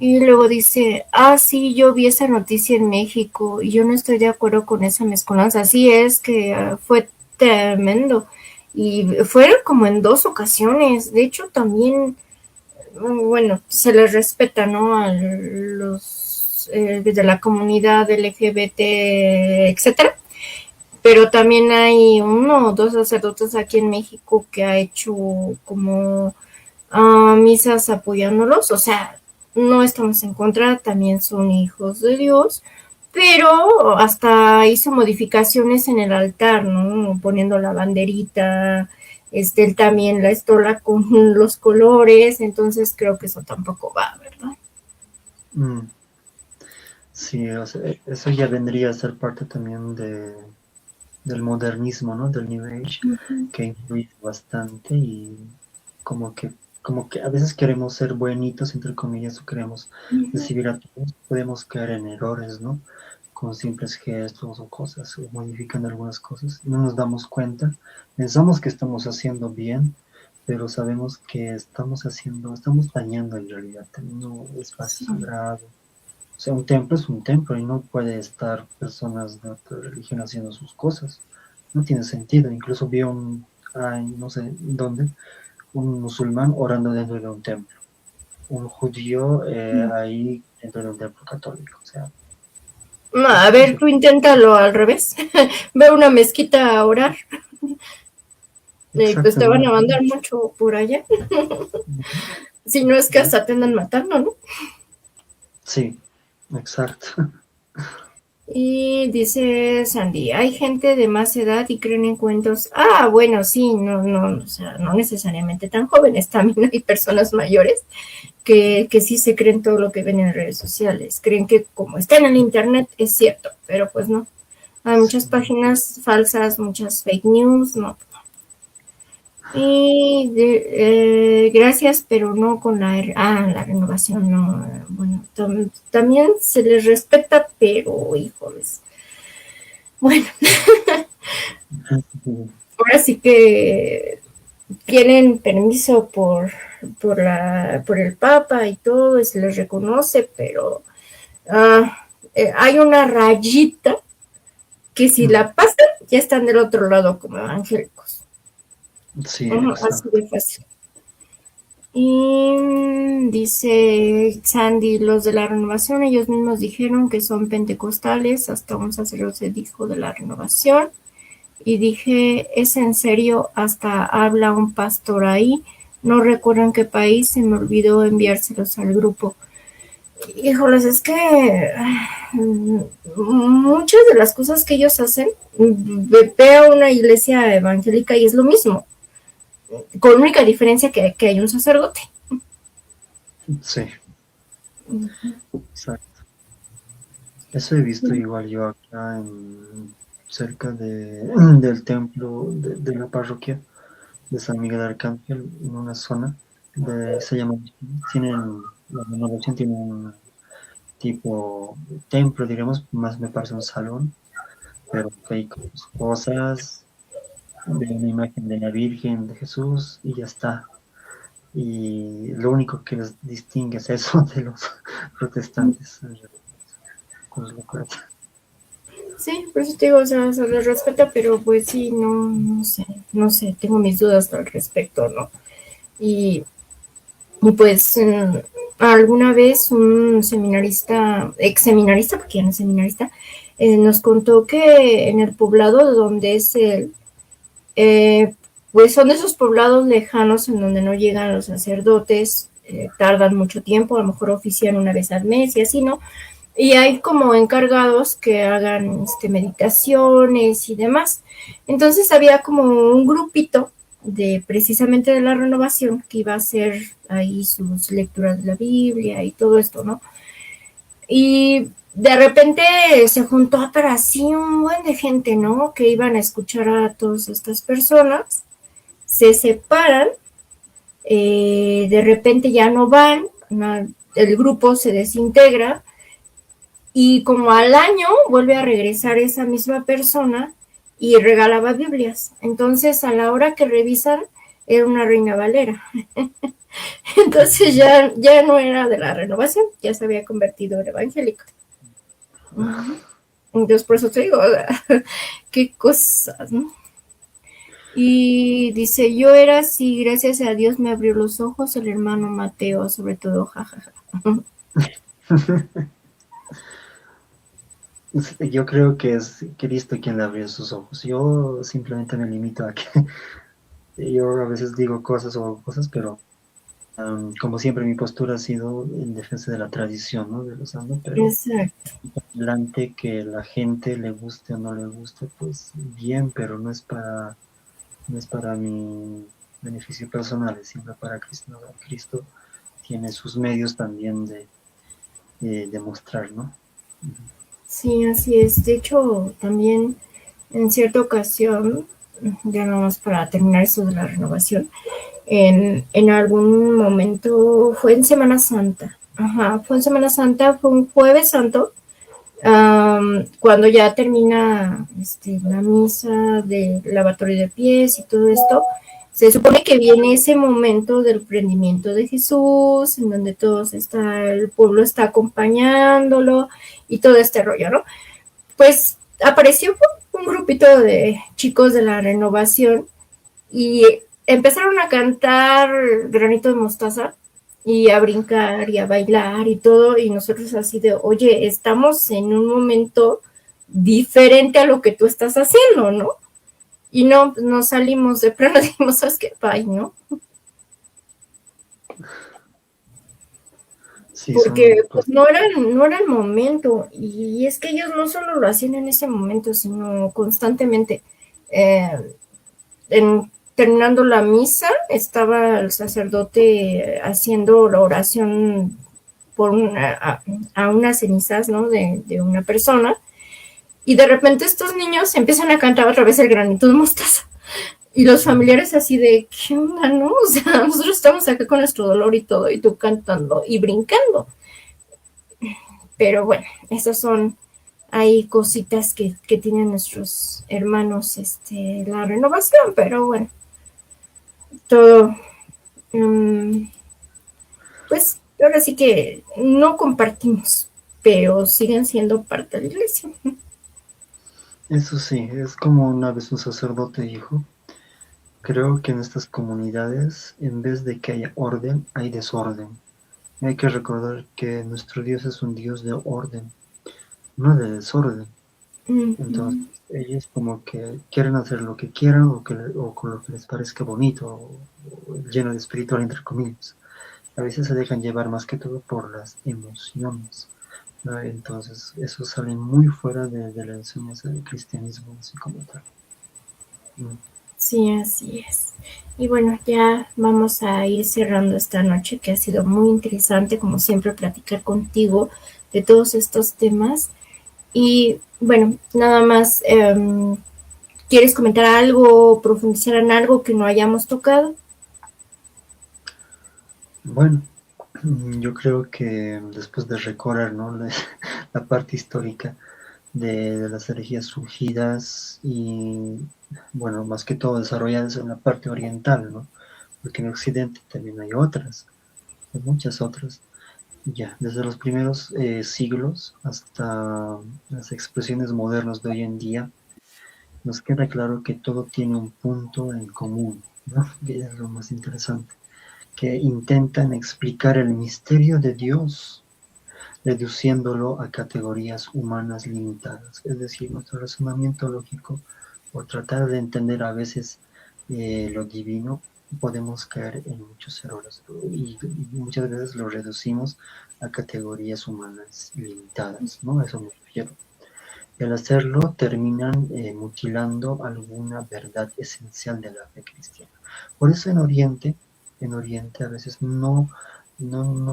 Y luego dice, sí, yo vi esa noticia en México y yo no estoy de acuerdo con esa mezcolanza. Así es que fue tremendo. Y fueron como en dos ocasiones. De hecho, también, bueno, se les respeta, ¿no? A los de la comunidad LGBT, etcétera. Pero también hay uno o dos sacerdotes aquí en México que ha hecho como misas apoyándolos, o sea, no estamos en contra, también son hijos de Dios, pero hasta hizo modificaciones en el altar, ¿no? Poniendo la banderita, él también la estola con los colores, entonces creo que eso tampoco va, ¿verdad? Mm, sí, o sea, eso ya vendría a ser parte también del modernismo, ¿no? Del New Age, que influye bastante y como que, como que a veces queremos ser buenitos, entre comillas, o queremos recibir a todos, podemos caer en errores, ¿no? Con simples gestos o cosas, o modificando algunas cosas, no nos damos cuenta, pensamos que estamos haciendo bien, pero sabemos que estamos dañando en realidad, no espacio Sí. sagrado. O sea, un templo es un templo y no puede estar personas de otra religión haciendo sus cosas. No tiene sentido. Incluso vi no sé dónde, un musulmán orando dentro de un templo. Un judío ahí dentro de un templo católico. O sea, No, ¿qué a es ver, eso? tú inténtalo al revés. Ve a una mezquita a orar. Pues Exacto, te van ¿no? a mandar mucho por allá. Si no es que ¿No? hasta te andan matando, ¿no? Sí, exacto. Y dice Sandy, hay gente de más edad y creen en cuentos. Bueno, sí, no, o sea, no necesariamente tan jóvenes, también hay personas mayores que sí se creen todo lo que ven en redes sociales. Creen que como están en internet es cierto, pero pues no. Hay muchas Sí. páginas falsas, muchas fake news, no. Y gracias, pero no con la renovación, no. Bueno, también se les respeta, pero híjoles. Bueno, ahora sí que tienen permiso por el Papa y todo, y se les reconoce, pero hay una rayita que si la pasan, ya están del otro lado como evangélicos. Sí, Así exacto. de fácil. Y dice Sandy, los de la renovación, ellos mismos dijeron que son pentecostales, hasta un sacerdote dijo de la renovación. Y dije, ¿es en serio? Hasta habla un pastor ahí. No recuerdo en qué país, se me olvidó enviárselos al grupo. Híjoles, es que muchas de las cosas que ellos hacen, ve a una iglesia evangélica y es lo mismo, con única diferencia que hay un sacerdote. Sí, exacto. Eso he visto igual yo acá cerca del templo de la parroquia de San Miguel Arcángel, en una zona se llama, la renovación tiene un tipo templo, digamos, más me parece un salón, pero que hay cosas de una imagen de la Virgen, de Jesús, y ya está. Y lo único que les distingue es eso de los protestantes. Con los locales. Sí, por eso te digo, o sea, se les respeta, pero pues sí, no sé, tengo mis dudas al respecto, ¿no? Y, y pues alguna vez un seminarista, ex seminarista, porque ya no es seminarista, nos contó que en el poblado donde es el, pues son de esos poblados lejanos en donde no llegan los sacerdotes, tardan mucho tiempo, a lo mejor ofician una vez al mes y así, ¿no? Y hay como encargados que hagan meditaciones y demás. Entonces había como un grupito de precisamente de la renovación que iba a hacer ahí sus lecturas de la Biblia y todo esto, ¿no? Y de repente se juntó para así un buen de gente, ¿no? Que iban a escuchar a todas estas personas, se separan, de repente ya no van, el grupo se desintegra y como al año vuelve a regresar esa misma persona y regalaba Biblias. Entonces a la hora que revisan era una Reina Valera. Entonces ya no era de la renovación, ya se había convertido en evangélico. Entonces por eso te digo, qué cosas, ¿no? Y dice, yo era así, gracias a Dios me abrió los ojos el hermano Mateo, sobre todo, jajaja. Yo creo que es Cristo quien le abrió sus ojos. Yo simplemente me limito a que yo a veces digo cosas o hago cosas, pero como siempre mi postura ha sido en defensa de la tradición, ¿no? De los santos, pero Exacto. adelante que la gente le guste o no le guste, pues bien, pero no es para mi beneficio personal, es siempre para Cristo. ¿No? Cristo tiene sus medios también de mostrar, ¿no? Sí, así es. De hecho, también en cierta ocasión, ya no más para terminar esto de la renovación, en algún momento fue en Semana Santa. Ajá, fue en Semana Santa, fue un jueves santo, cuando ya termina la misa de lavatorio de pies y todo esto, se supone que viene ese momento del prendimiento de Jesús, en donde todos el pueblo está acompañándolo y todo este rollo, ¿no? Pues apareció un grupito de chicos de la renovación y empezaron a cantar Granito de Mostaza y a brincar y a bailar y todo, y nosotros así de, oye, estamos en un momento diferente a lo que tú estás haciendo, ¿no? Y no, pues nos salimos de plano, dijimos, ¿sabes qué? Bye, ¿no? Sí, Porque son pues, cosas. no era el momento, y es que ellos no solo lo hacían en ese momento, sino constantemente. Eh, terminando la misa, estaba el sacerdote haciendo la oración por a unas cenizas, ¿no? De una persona, y de repente estos niños empiezan a cantar otra vez el granito de mostaza. Y los familiares así de, ¿qué onda, no? O sea, nosotros estamos acá con nuestro dolor y todo, y tú cantando y brincando. Pero bueno, esas son hay cositas que tienen nuestros hermanos, la renovación, pero bueno, todo, um, pues ahora sí que no compartimos, pero siguen siendo parte de la iglesia. Eso sí, es como una vez un sacerdote dijo, creo que en estas comunidades, en vez de que haya orden, hay desorden. Y hay que recordar que nuestro Dios es un Dios de orden, no de desorden. Uh Entonces, -huh. ellos como que quieren hacer lo que quieran o con lo que les parezca bonito o lleno de espiritual, entre comillas. a veces se dejan llevar más que todo por las emociones, ¿no? Entonces eso sale muy fuera de la enseñanza del cristianismo así como tal. Sí, así es. Y bueno, ya vamos a ir cerrando esta noche, que ha sido muy interesante, como siempre, platicar contigo de todos estos temas. Y bueno, nada más, ¿quieres comentar algo o profundizar en algo que no hayamos tocado? Bueno, yo creo que después de recorrer, ¿no? la parte histórica de las herejías surgidas y, bueno, más que todo desarrolladas en la parte oriental, ¿no? Porque en Occidente también hay otras, hay muchas otras. Ya, desde los primeros siglos hasta las expresiones modernas de hoy en día, nos queda claro que todo tiene un punto en común, ¿no? Que es lo más interesante, que intentan explicar el misterio de Dios, reduciéndolo a categorías humanas limitadas. Es decir, nuestro razonamiento lógico, por tratar de entender a veces lo divino, podemos caer en muchos errores y muchas veces lo reducimos a categorías humanas limitadas, ¿no? A eso me refiero. Y al hacerlo terminan mutilando alguna verdad esencial de la fe cristiana. Por eso en Oriente a veces no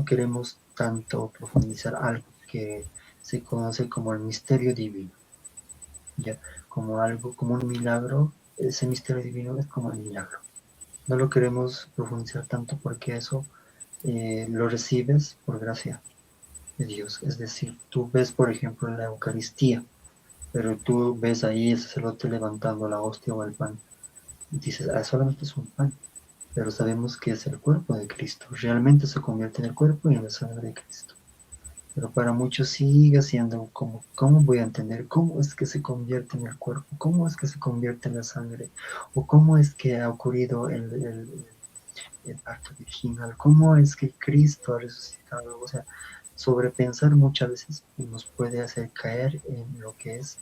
queremos tanto profundizar algo que se conoce como el misterio divino, ya como algo, como un milagro. Ese misterio divino es como el milagro. No lo queremos profundizar tanto porque eso lo recibes por gracia de Dios. Es decir, tú ves, por ejemplo, la Eucaristía, pero tú ves ahí el sacerdote levantando la hostia o el pan y dices, ah, solamente es un pan, pero sabemos que es el cuerpo de Cristo. Realmente se convierte en el cuerpo y en la sangre de Cristo. Pero para muchos sigue siendo como, ¿cómo voy a entender cómo es que se convierte en el cuerpo? ¿Cómo es que se convierte en la sangre? ¿O cómo es que ha ocurrido el acto virginal? ¿Cómo es que Cristo ha resucitado? O sea, sobrepensar muchas veces nos puede hacer caer en lo que es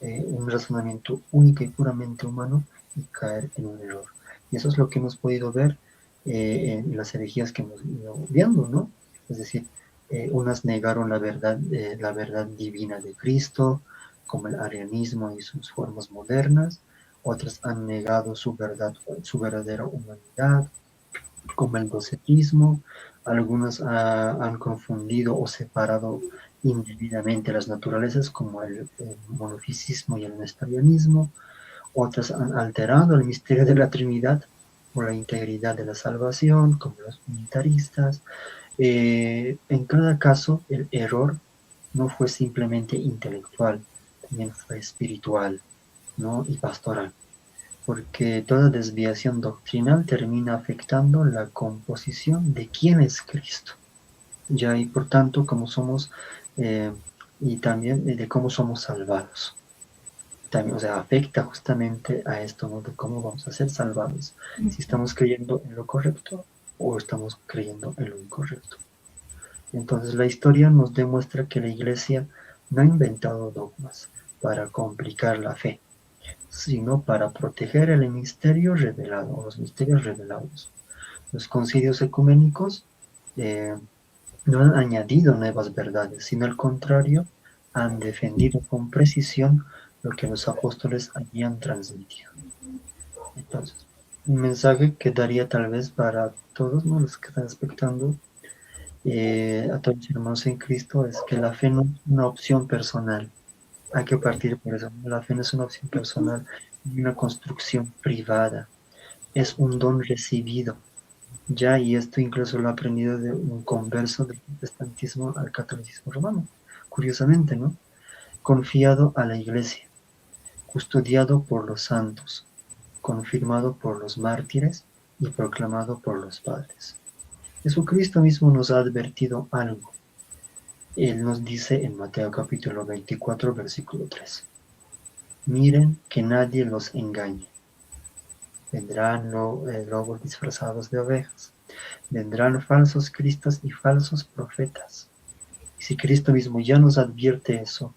un razonamiento único y puramente humano y caer en un error. Y eso es lo que hemos podido ver en las herejías que hemos ido viendo, ¿no? Es decir, unas negaron la verdad divina de Cristo, como el arianismo y sus formas modernas, otras han negado su verdad, su verdadera humanidad, como el docetismo, algunos han confundido o separado indebidamente las naturalezas como el monofisismo y el nestorianismo, otras han alterado el misterio de la Trinidad o la integridad de la salvación, como los unitaristas. En cada caso, el error no fue simplemente intelectual, también fue espiritual, ¿no? Y pastoral, porque toda desviación doctrinal termina afectando la composición de quién es Cristo, ya y por tanto cómo somos eh, y también de cómo somos salvados. También, o sea, afecta justamente a esto, ¿no? De cómo vamos a ser salvados, si estamos creyendo en lo correcto o estamos creyendo en lo incorrecto. Entonces la historia nos demuestra que la Iglesia no ha inventado dogmas para complicar la fe, sino para proteger el misterio revelado, los misterios revelados. Los concilios ecuménicos eh, no han añadido nuevas verdades, sino al contrario, han defendido con precisión lo que los apóstoles habían transmitido. Entonces, un mensaje que daría tal vez para todos, ¿no?, los que están expectando, a todos los hermanos en Cristo, es que la fe no es una opción personal. Hay que partir por eso. La fe no es una opción personal, ni una construcción privada. Es un don recibido. Ya, y esto incluso lo he aprendido de un converso del protestantismo al catolicismo romano. Curiosamente, ¿no? Confiado a la iglesia, custodiado por los santos, confirmado por los mártires y proclamado por los padres. Jesucristo mismo nos ha advertido algo. Él nos dice en Mateo capítulo 24, versículo 3. Miren que nadie los engañe. Vendrán lobos disfrazados de ovejas. Vendrán falsos cristos y falsos profetas. Y si Cristo mismo ya nos advierte eso,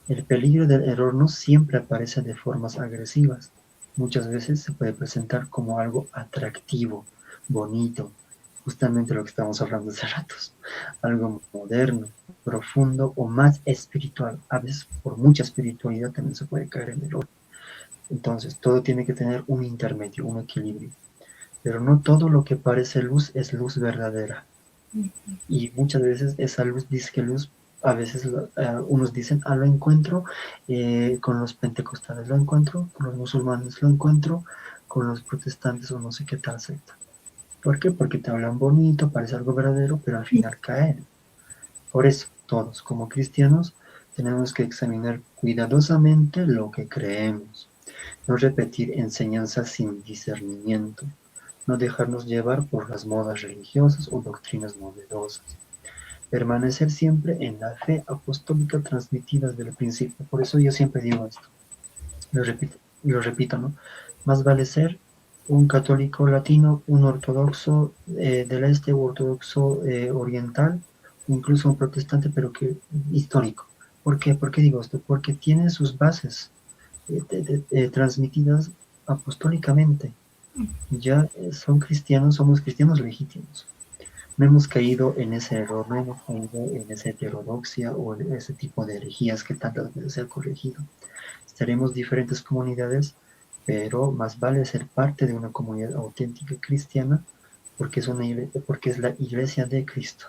el peligro del error no siempre aparece de formas agresivas. Muchas veces se puede presentar como algo atractivo, bonito, justamente lo que estamos hablando hace ratos, algo moderno, profundo o más espiritual. A veces por mucha espiritualidad también se puede caer en error. Entonces todo tiene que tener un intermedio, un equilibrio. Pero no todo lo que parece luz es luz verdadera. Y muchas veces esa luz, dice que luz, a veces unos dicen, lo encuentro con los pentecostales, lo encuentro con los musulmanes, lo encuentro con los protestantes o no sé qué tal secta. ¿Por qué? Porque te hablan bonito, parece algo verdadero, pero al final caen. Por eso, todos como cristianos tenemos que examinar cuidadosamente lo que creemos, no repetir enseñanzas sin discernimiento, no dejarnos llevar por las modas religiosas o doctrinas novedosas, permanecer siempre en la fe apostólica transmitida desde el principio. Por eso yo siempre digo esto, lo repito, ¿no? Más vale ser un católico latino, un ortodoxo del este o ortodoxo oriental, incluso un protestante, pero que histórico. ¿Por qué? ¿Por qué digo esto? Porque tiene sus bases transmitidas apostólicamente. Ya son cristianos, somos cristianos legítimos. No hemos caído en ese error, no hemos caído en esa heterodoxia o en ese tipo de herejías que tantas veces se ha corregido. Estaremos diferentes comunidades, pero más vale ser parte de una comunidad auténtica cristiana porque porque es la iglesia de Cristo.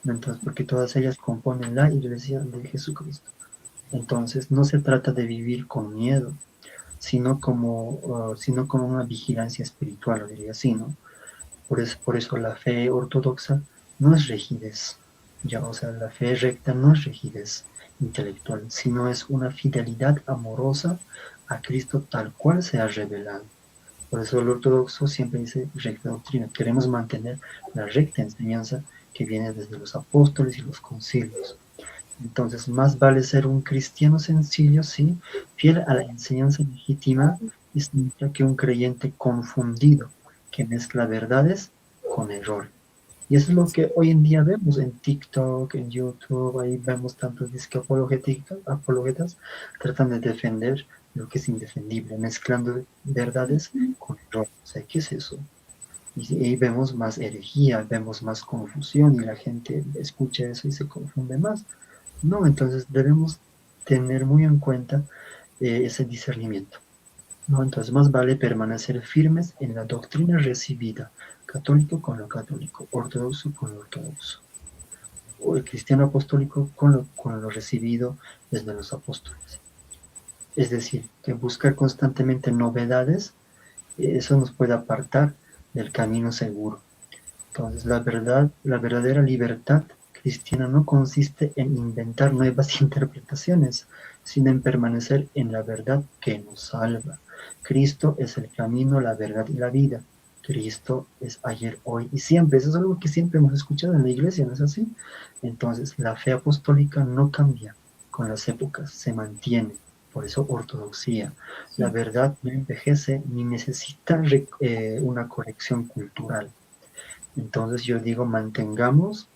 Entonces, porque todas ellas componen la iglesia de Jesucristo. Entonces, no se trata de vivir con miedo, sino como una vigilancia espiritual, lo diría así, ¿no? Por eso la fe ortodoxa no es rigidez, ya, o sea, la fe recta no es rigidez intelectual, sino es una fidelidad amorosa a Cristo tal cual se ha revelado. Por eso el ortodoxo siempre dice recta doctrina. Queremos mantener la recta enseñanza que viene desde los apóstoles y los concilios. Entonces, más vale ser un cristiano sencillo, sí, fiel a la enseñanza legítima, que un creyente confundido, que mezcla verdades con error. Y eso es lo que hoy en día vemos en TikTok, en YouTube, ahí vemos tantos disque apologetas tratan de defender lo que es indefendible, mezclando verdades con error. O sea, ¿qué es eso? Y ahí vemos más herejía, vemos más confusión y la gente escucha eso y se confunde más. No, entonces debemos tener muy en cuenta ese discernimiento. ¿No? Entonces más vale permanecer firmes en la doctrina recibida, católico con lo católico, ortodoxo con lo ortodoxo, o el cristiano apostólico con lo recibido desde los apóstoles. Es decir, que buscar constantemente novedades, eso nos puede apartar del camino seguro. Entonces la verdadera libertad cristiana no consiste en inventar nuevas interpretaciones, sino en permanecer en la verdad que nos salva. Cristo es el camino, la verdad y la vida. Cristo es ayer, hoy y siempre. Eso es algo que siempre hemos escuchado en la iglesia, ¿no es así? Entonces, la fe apostólica no cambia con las épocas, se mantiene. Por eso, ortodoxia. La verdad no envejece ni necesita una corrección cultural. Entonces yo digo, mantengamos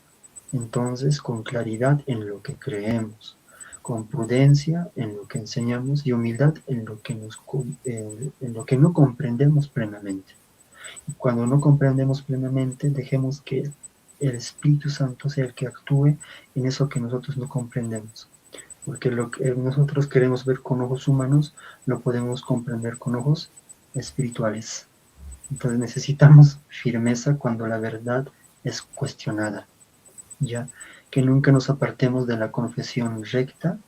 entonces con claridad en lo que creemos, con prudencia en lo que enseñamos y humildad en lo que no comprendemos plenamente. Y cuando no comprendemos plenamente, dejemos que el Espíritu Santo sea el que actúe en eso que nosotros no comprendemos. Porque lo que nosotros queremos ver con ojos humanos, lo podemos comprender con ojos espirituales. Entonces necesitamos firmeza cuando la verdad es cuestionada, ya que nunca nos apartemos de la confesión recta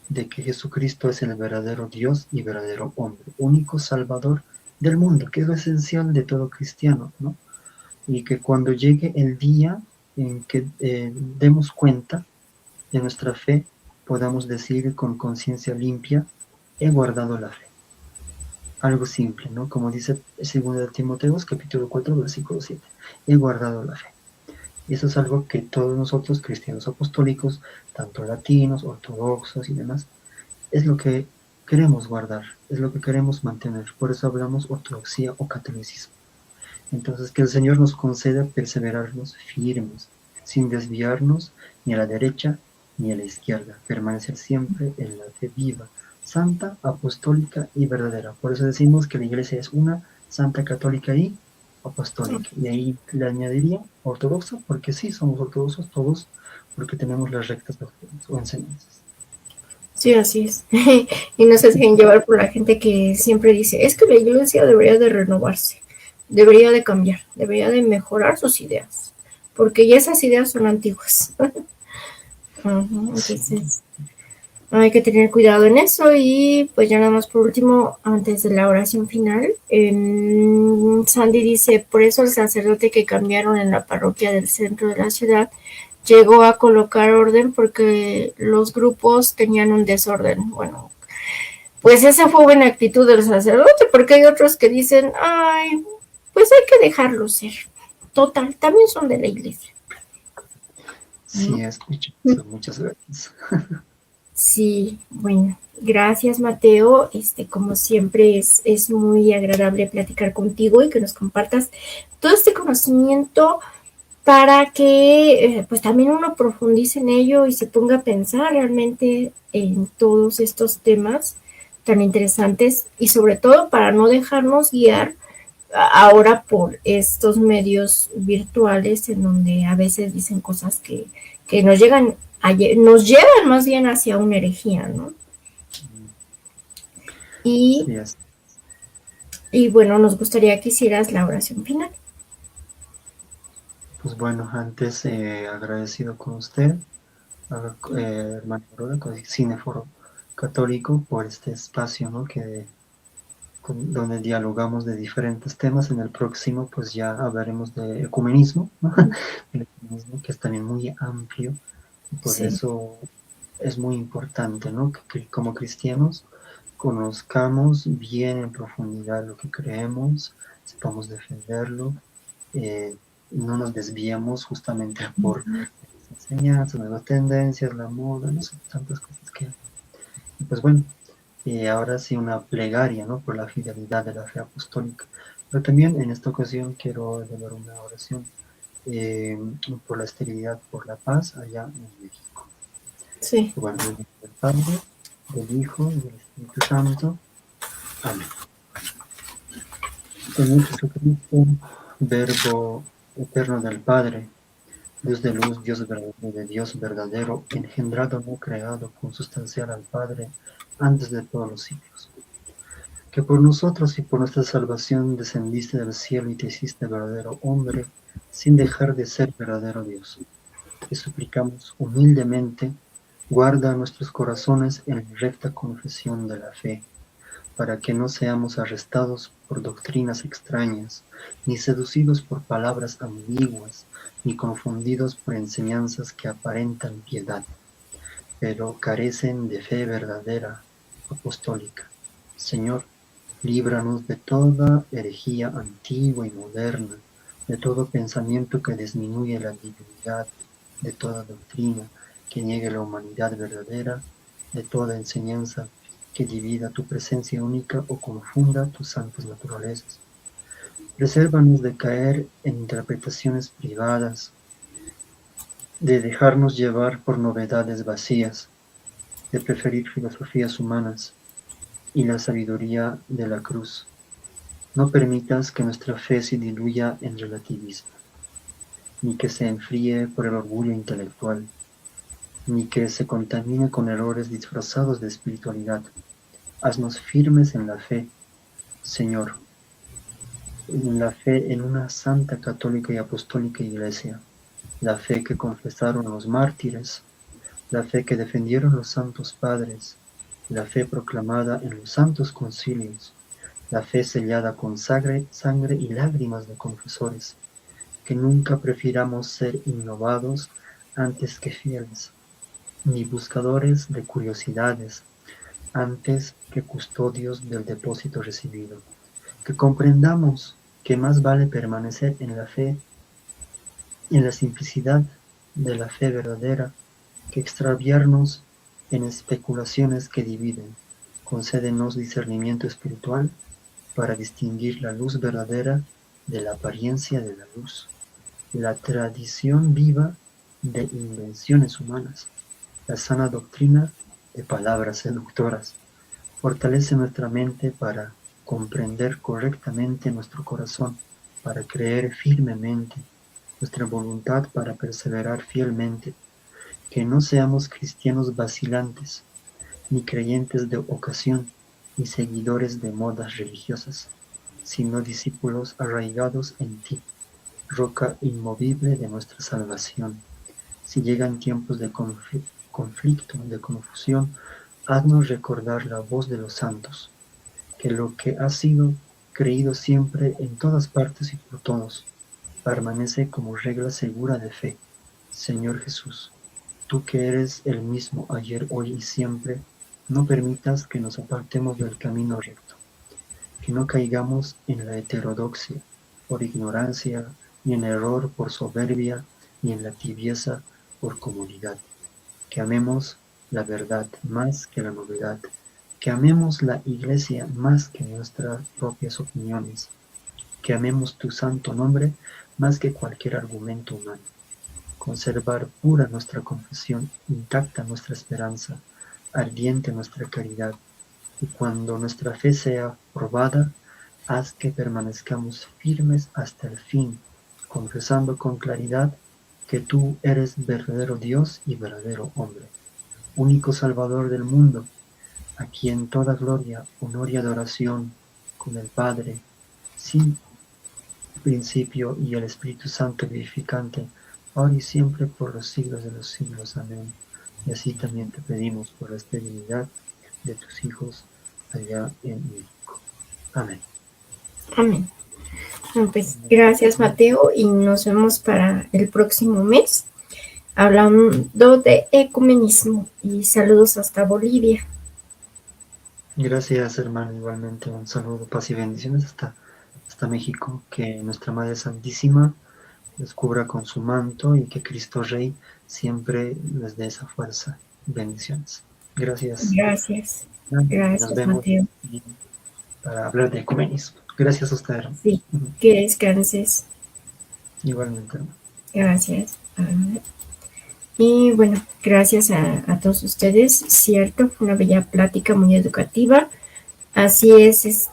de que Jesucristo es el verdadero Dios y verdadero hombre, único Salvador del mundo, que es lo esencial de todo cristiano, ¿no? Y que cuando llegue el día en que demos cuenta de nuestra fe, podamos decir con conciencia limpia, he guardado la fe. Algo simple, ¿no? Como dice 2 Timoteo, capítulo 4, versículo 7. He guardado la fe. Y eso es algo que todos nosotros, cristianos apostólicos, tanto latinos, ortodoxos y demás, es lo que queremos guardar, es lo que queremos mantener. Por eso hablamos ortodoxia o catolicismo. Entonces, que el Señor nos conceda perseverarnos firmes, sin desviarnos ni a la derecha ni a la izquierda, permanecer siempre en la fe viva, santa, apostólica y verdadera. Por eso decimos que la iglesia es una, santa, católica y apostólica. Y ahí le añadiría ortodoxa, porque sí, somos ortodoxos todos, porque tenemos las rectas doctrinas o enseñanzas. Sí, así es. Y no se dejen llevar por la gente que siempre dice, es que la iglesia debería de renovarse, debería de cambiar, debería de mejorar sus ideas, porque ya esas ideas son antiguas. Sí, Entonces, hay que tener cuidado en eso. Y pues ya nada más por último, antes de la oración final, Sandy dice, por eso el sacerdote que cambiaron en la parroquia del centro de la ciudad llegó a colocar orden porque los grupos tenían un desorden. Bueno, pues esa fue buena actitud del sacerdote, porque hay otros que dicen, ay, pues hay que dejarlo ser. Total, también son de la iglesia, sí, ¿no? escucho eso, muchas gracias. Sí, bueno, gracias Mateo. Como siempre, es muy agradable platicar contigo y que nos compartas todo este conocimiento para que pues también uno profundice en ello y se ponga a pensar realmente en todos estos temas tan interesantes, y sobre todo para no dejarnos guiar ahora por estos medios virtuales en donde a veces dicen cosas que nos llevan más bien hacia una herejía, ¿no? Y, Sí, es. y bueno, nos gustaría que hicieras la oración final. Pues bueno, antes agradecido con usted, hermano Aurora, con el Cineforo Católico, por este espacio, ¿no? Donde dialogamos de diferentes temas. En el próximo, pues ya hablaremos de ecumenismo, ¿no? El ecumenismo, que es también muy amplio, y por Sí. eso es muy importante, ¿no? Que como cristianos conozcamos bien en profundidad lo que creemos, sepamos defenderlo, eh, no nos desviemos justamente por las enseñanzas, nuevas tendencias, la moda, no sé, tantas cosas que hay. Y pues bueno, ahora sí una plegaria, ¿no? Por la fidelidad de la fe apostólica. Pero también en esta ocasión quiero elevar una oración eh, por la esterilidad, por la paz allá en México. Sí. Bueno, en el nombre del Padre, del Hijo y del Espíritu Santo. Amén. Señor Jesucristo, Verbo eterno del Padre, Dios de luz, Dios verdadero, de Dios verdadero, engendrado, no creado, consustancial al Padre, antes de todos los siglos. Que por nosotros y por nuestra salvación descendiste del cielo y te hiciste verdadero hombre, sin dejar de ser verdadero Dios. Te suplicamos humildemente, guarda nuestros corazones en recta confesión de la fe, para que no seamos arrestados por doctrinas extrañas, ni seducidos por palabras ambiguas, ni confundidos por enseñanzas que aparentan piedad, pero carecen de fe verdadera, apostólica. Señor, líbranos de toda herejía antigua y moderna, de todo pensamiento que disminuye la divinidad, de toda doctrina que niegue la humanidad verdadera, de toda enseñanza que divida tu presencia única o confunda tus santas naturalezas. Presérvanos de caer en interpretaciones privadas, de dejarnos llevar por novedades vacías, de preferir filosofías humanas y la sabiduría de la cruz. No permitas que nuestra fe se diluya en relativismo, ni que se enfríe por el orgullo intelectual, ni que se contamine con errores disfrazados de espiritualidad. Haznos firmes en la fe, Señor, en la fe en una santa católica y apostólica iglesia, la fe que confesaron los mártires, la fe que defendieron los santos padres, la fe proclamada en los santos concilios, la fe sellada con sangre y lágrimas de confesores, que nunca prefiramos ser innovados antes que fieles, ni buscadores de curiosidades antes que custodios del depósito recibido, que comprendamos que más vale permanecer en la fe, en la simplicidad de la fe verdadera, que extraviarnos en especulaciones que dividen. Concédenos discernimiento espiritual para distinguir la luz verdadera de la apariencia de la luz, la tradición viva de invenciones humanas, la sana doctrina de palabras seductoras. Fortalece nuestra mente para comprender correctamente nuestro corazón, para creer firmemente, nuestra voluntad para perseverar fielmente, que no seamos cristianos vacilantes, ni creyentes de ocasión, ni seguidores de modas religiosas, sino discípulos arraigados en ti, roca inmovible de nuestra salvación. Si llegan tiempos de conflicto, de confusión, haznos recordar la voz de los santos, que lo que ha sido creído siempre en todas partes y por todos, permanece como regla segura de fe. Señor Jesús, tú que eres el mismo ayer, hoy y siempre, no permitas que nos apartemos del camino recto, que no caigamos en la heterodoxia por ignorancia, ni en error por soberbia, ni en la tibieza por comodidad, que amemos la verdad más que la novedad, que amemos la Iglesia más que nuestras propias opiniones, que amemos tu santo nombre más que cualquier argumento humano, conservar pura nuestra confesión, intacta nuestra esperanza, ardiente nuestra caridad, y cuando nuestra fe sea probada, haz que permanezcamos firmes hasta el fin, confesando con claridad que tú eres verdadero Dios y verdadero hombre, único Salvador del mundo, a quien toda gloria, honor y adoración, con el Padre, sin principio y el Espíritu Santo vivificante, ahora y siempre por los siglos de los siglos. Amén. Y así también te pedimos por la esterilidad de tus hijos allá en México. Amén. Amén. Bueno, pues gracias, Mateo, y nos vemos para el próximo mes hablando de ecumenismo, y saludos hasta Bolivia. Gracias, hermano, igualmente un saludo, paz y bendiciones hasta México, que nuestra Madre Santísima les cubra con su manto y que Cristo Rey siempre les dé esa fuerza. Bendiciones. Gracias. Gracias. Nos Gracias, vemos Mateo. para hablar de ecumenismo. Gracias a usted, hermano. Sí, que descanses. Igualmente, hermano. Gracias. Y bueno, gracias a todos ustedes. Cierto, fue una bella plática, muy educativa. Así es,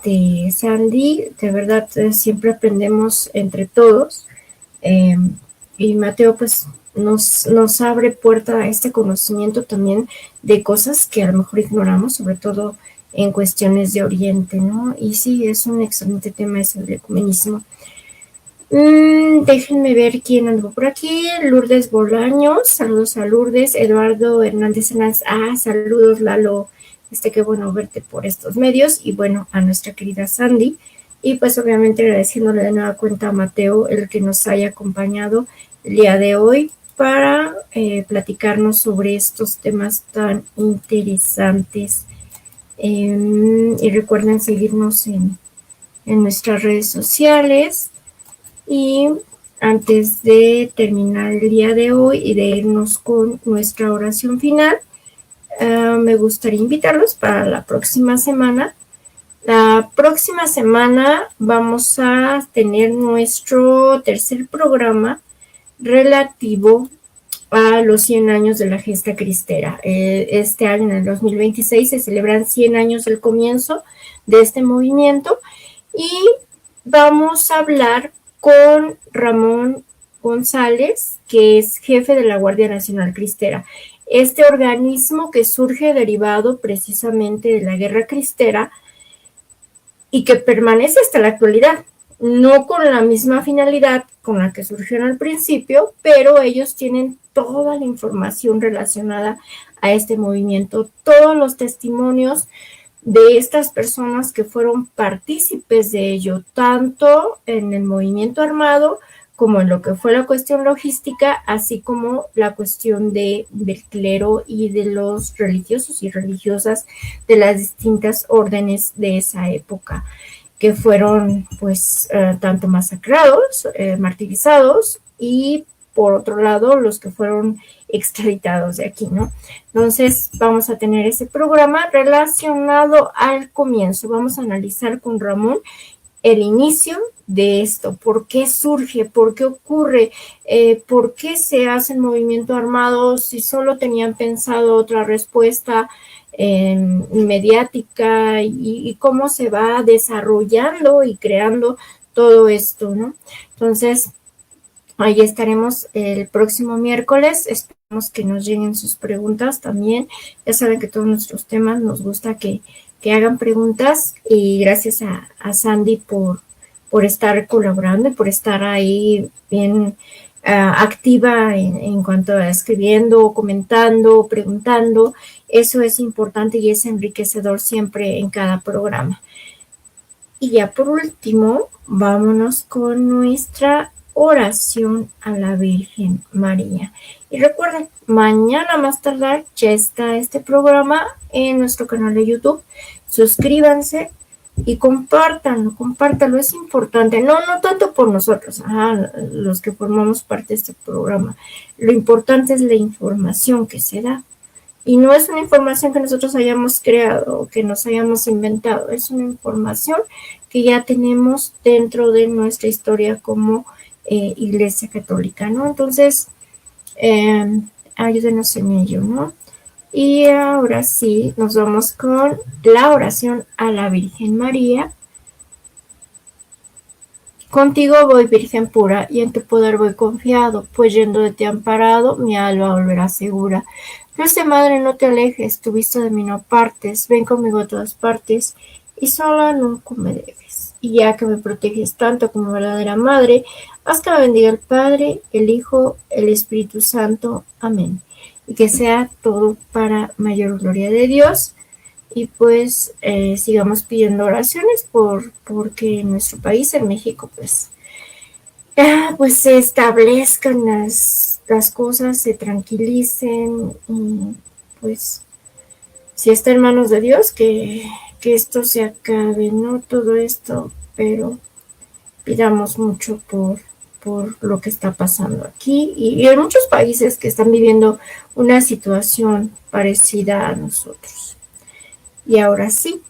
Sandy, de verdad siempre aprendemos entre todos. Y Mateo pues nos abre puerta a este conocimiento también de cosas que a lo mejor ignoramos, sobre todo en cuestiones de Oriente, ¿no? Y sí, es un excelente tema ese del ecumenismo. Déjenme ver quién andó por aquí. Lourdes Bolaños, saludos a Lourdes. Eduardo Hernández Hernández, saludos Lalo, qué bueno verte por estos medios. Y bueno, a nuestra querida Sandy. Y pues obviamente agradeciéndole de nueva cuenta a Mateo el que nos haya acompañado el día de hoy para platicarnos sobre estos temas tan interesantes. Y recuerden seguirnos en nuestras redes sociales. Y antes de terminar el día de hoy y de irnos con nuestra oración final, me gustaría invitarlos para la próxima semana. La próxima semana vamos a tener nuestro tercer programa relativo a los 100 años de la gesta cristera. Este año, en el 2026, se celebran 100 años del comienzo de este movimiento y vamos a hablar con Ramón González, que es jefe de la Guardia Nacional Cristera. Este organismo que surge derivado precisamente de la Guerra Cristera y que permanece hasta la actualidad, no con la misma finalidad con la que surgieron al principio, pero ellos tienen toda la información relacionada a este movimiento, todos los testimonios de estas personas que fueron partícipes de ello, tanto en el movimiento armado como en lo que fue la cuestión logística, así como la cuestión del clero y de los religiosos y religiosas de las distintas órdenes de esa época, que fueron pues tanto masacrados, martirizados, y por otro lado los que fueron extraditados de aquí, ¿no? Entonces vamos a tener ese programa relacionado al comienzo. Vamos a analizar con Ramón el inicio de esto, por qué surge, por qué ocurre, por qué se hace el movimiento armado, si solo tenían pensado otra respuesta mediática, y cómo se va desarrollando y creando todo esto, ¿no? Entonces, ahí estaremos el próximo miércoles. Esperamos que nos lleguen sus preguntas también. Ya saben que todos nuestros temas nos gusta que hagan preguntas, y gracias a Sandy por estar colaborando y por estar ahí bien activa en cuanto a escribiendo, comentando, preguntando. Eso es importante y es enriquecedor siempre en cada programa. Y ya por último, vámonos con nuestra oración a la Virgen María. Y recuerden, mañana más tardar ya está este programa en nuestro canal de YouTube. Suscríbanse y compártanlo, es importante, no tanto por nosotros, los que formamos parte de este programa. Lo importante es la información que se da. Y no es una información que nosotros hayamos creado o que nos hayamos inventado, es una información que ya tenemos dentro de nuestra historia como Iglesia Católica, ¿no? Entonces, ayúdenos en ello, ¿no? Y ahora sí, nos vamos con la oración a la Virgen María. Contigo voy, Virgen pura, y en tu poder voy confiado, pues yendo de ti amparado, mi alma volverá segura. Dulce Madre, no te alejes, tu vista de mí no partes, ven conmigo a todas partes, y sola nunca me dejes. Y ya que me proteges tanto como verdadera Madre, haz que me bendiga el Padre, el Hijo, el Espíritu Santo. Amén. Y que sea todo para mayor gloria de Dios. Y pues sigamos pidiendo oraciones porque en nuestro país, en México, pues se establezcan las cosas, se tranquilicen, y pues si está en manos de Dios que esto se acabe, ¿no? Todo esto, pero pidamos mucho por lo que está pasando aquí y en muchos países que están viviendo una situación parecida a nosotros. Y ahora sí,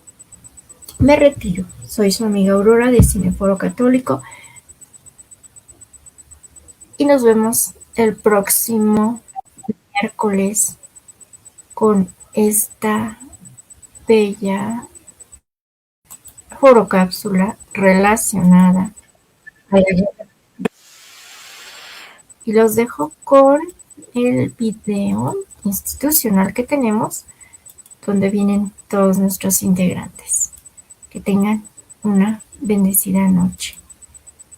me retiro. Soy su amiga Aurora de Cineforo Católico y nos vemos el próximo miércoles con esta bella forocápsula relacionada a la guerra. Y los dejo con el video institucional que tenemos, donde vienen todos nuestros integrantes. Que tengan una bendecida noche.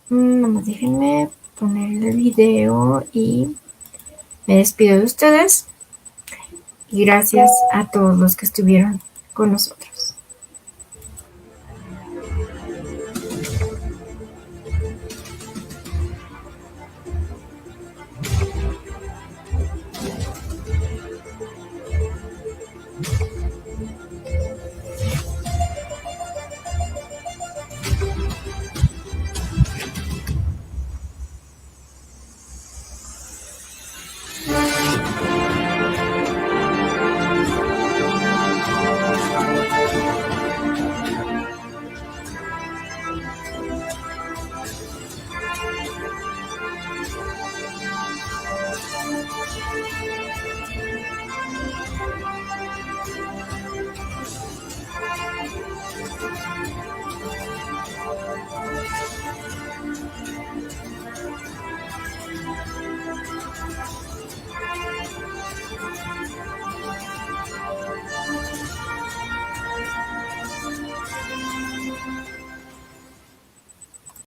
Nomás déjenme poner el video y me despido de ustedes. Y gracias a todos los que estuvieron con nosotros.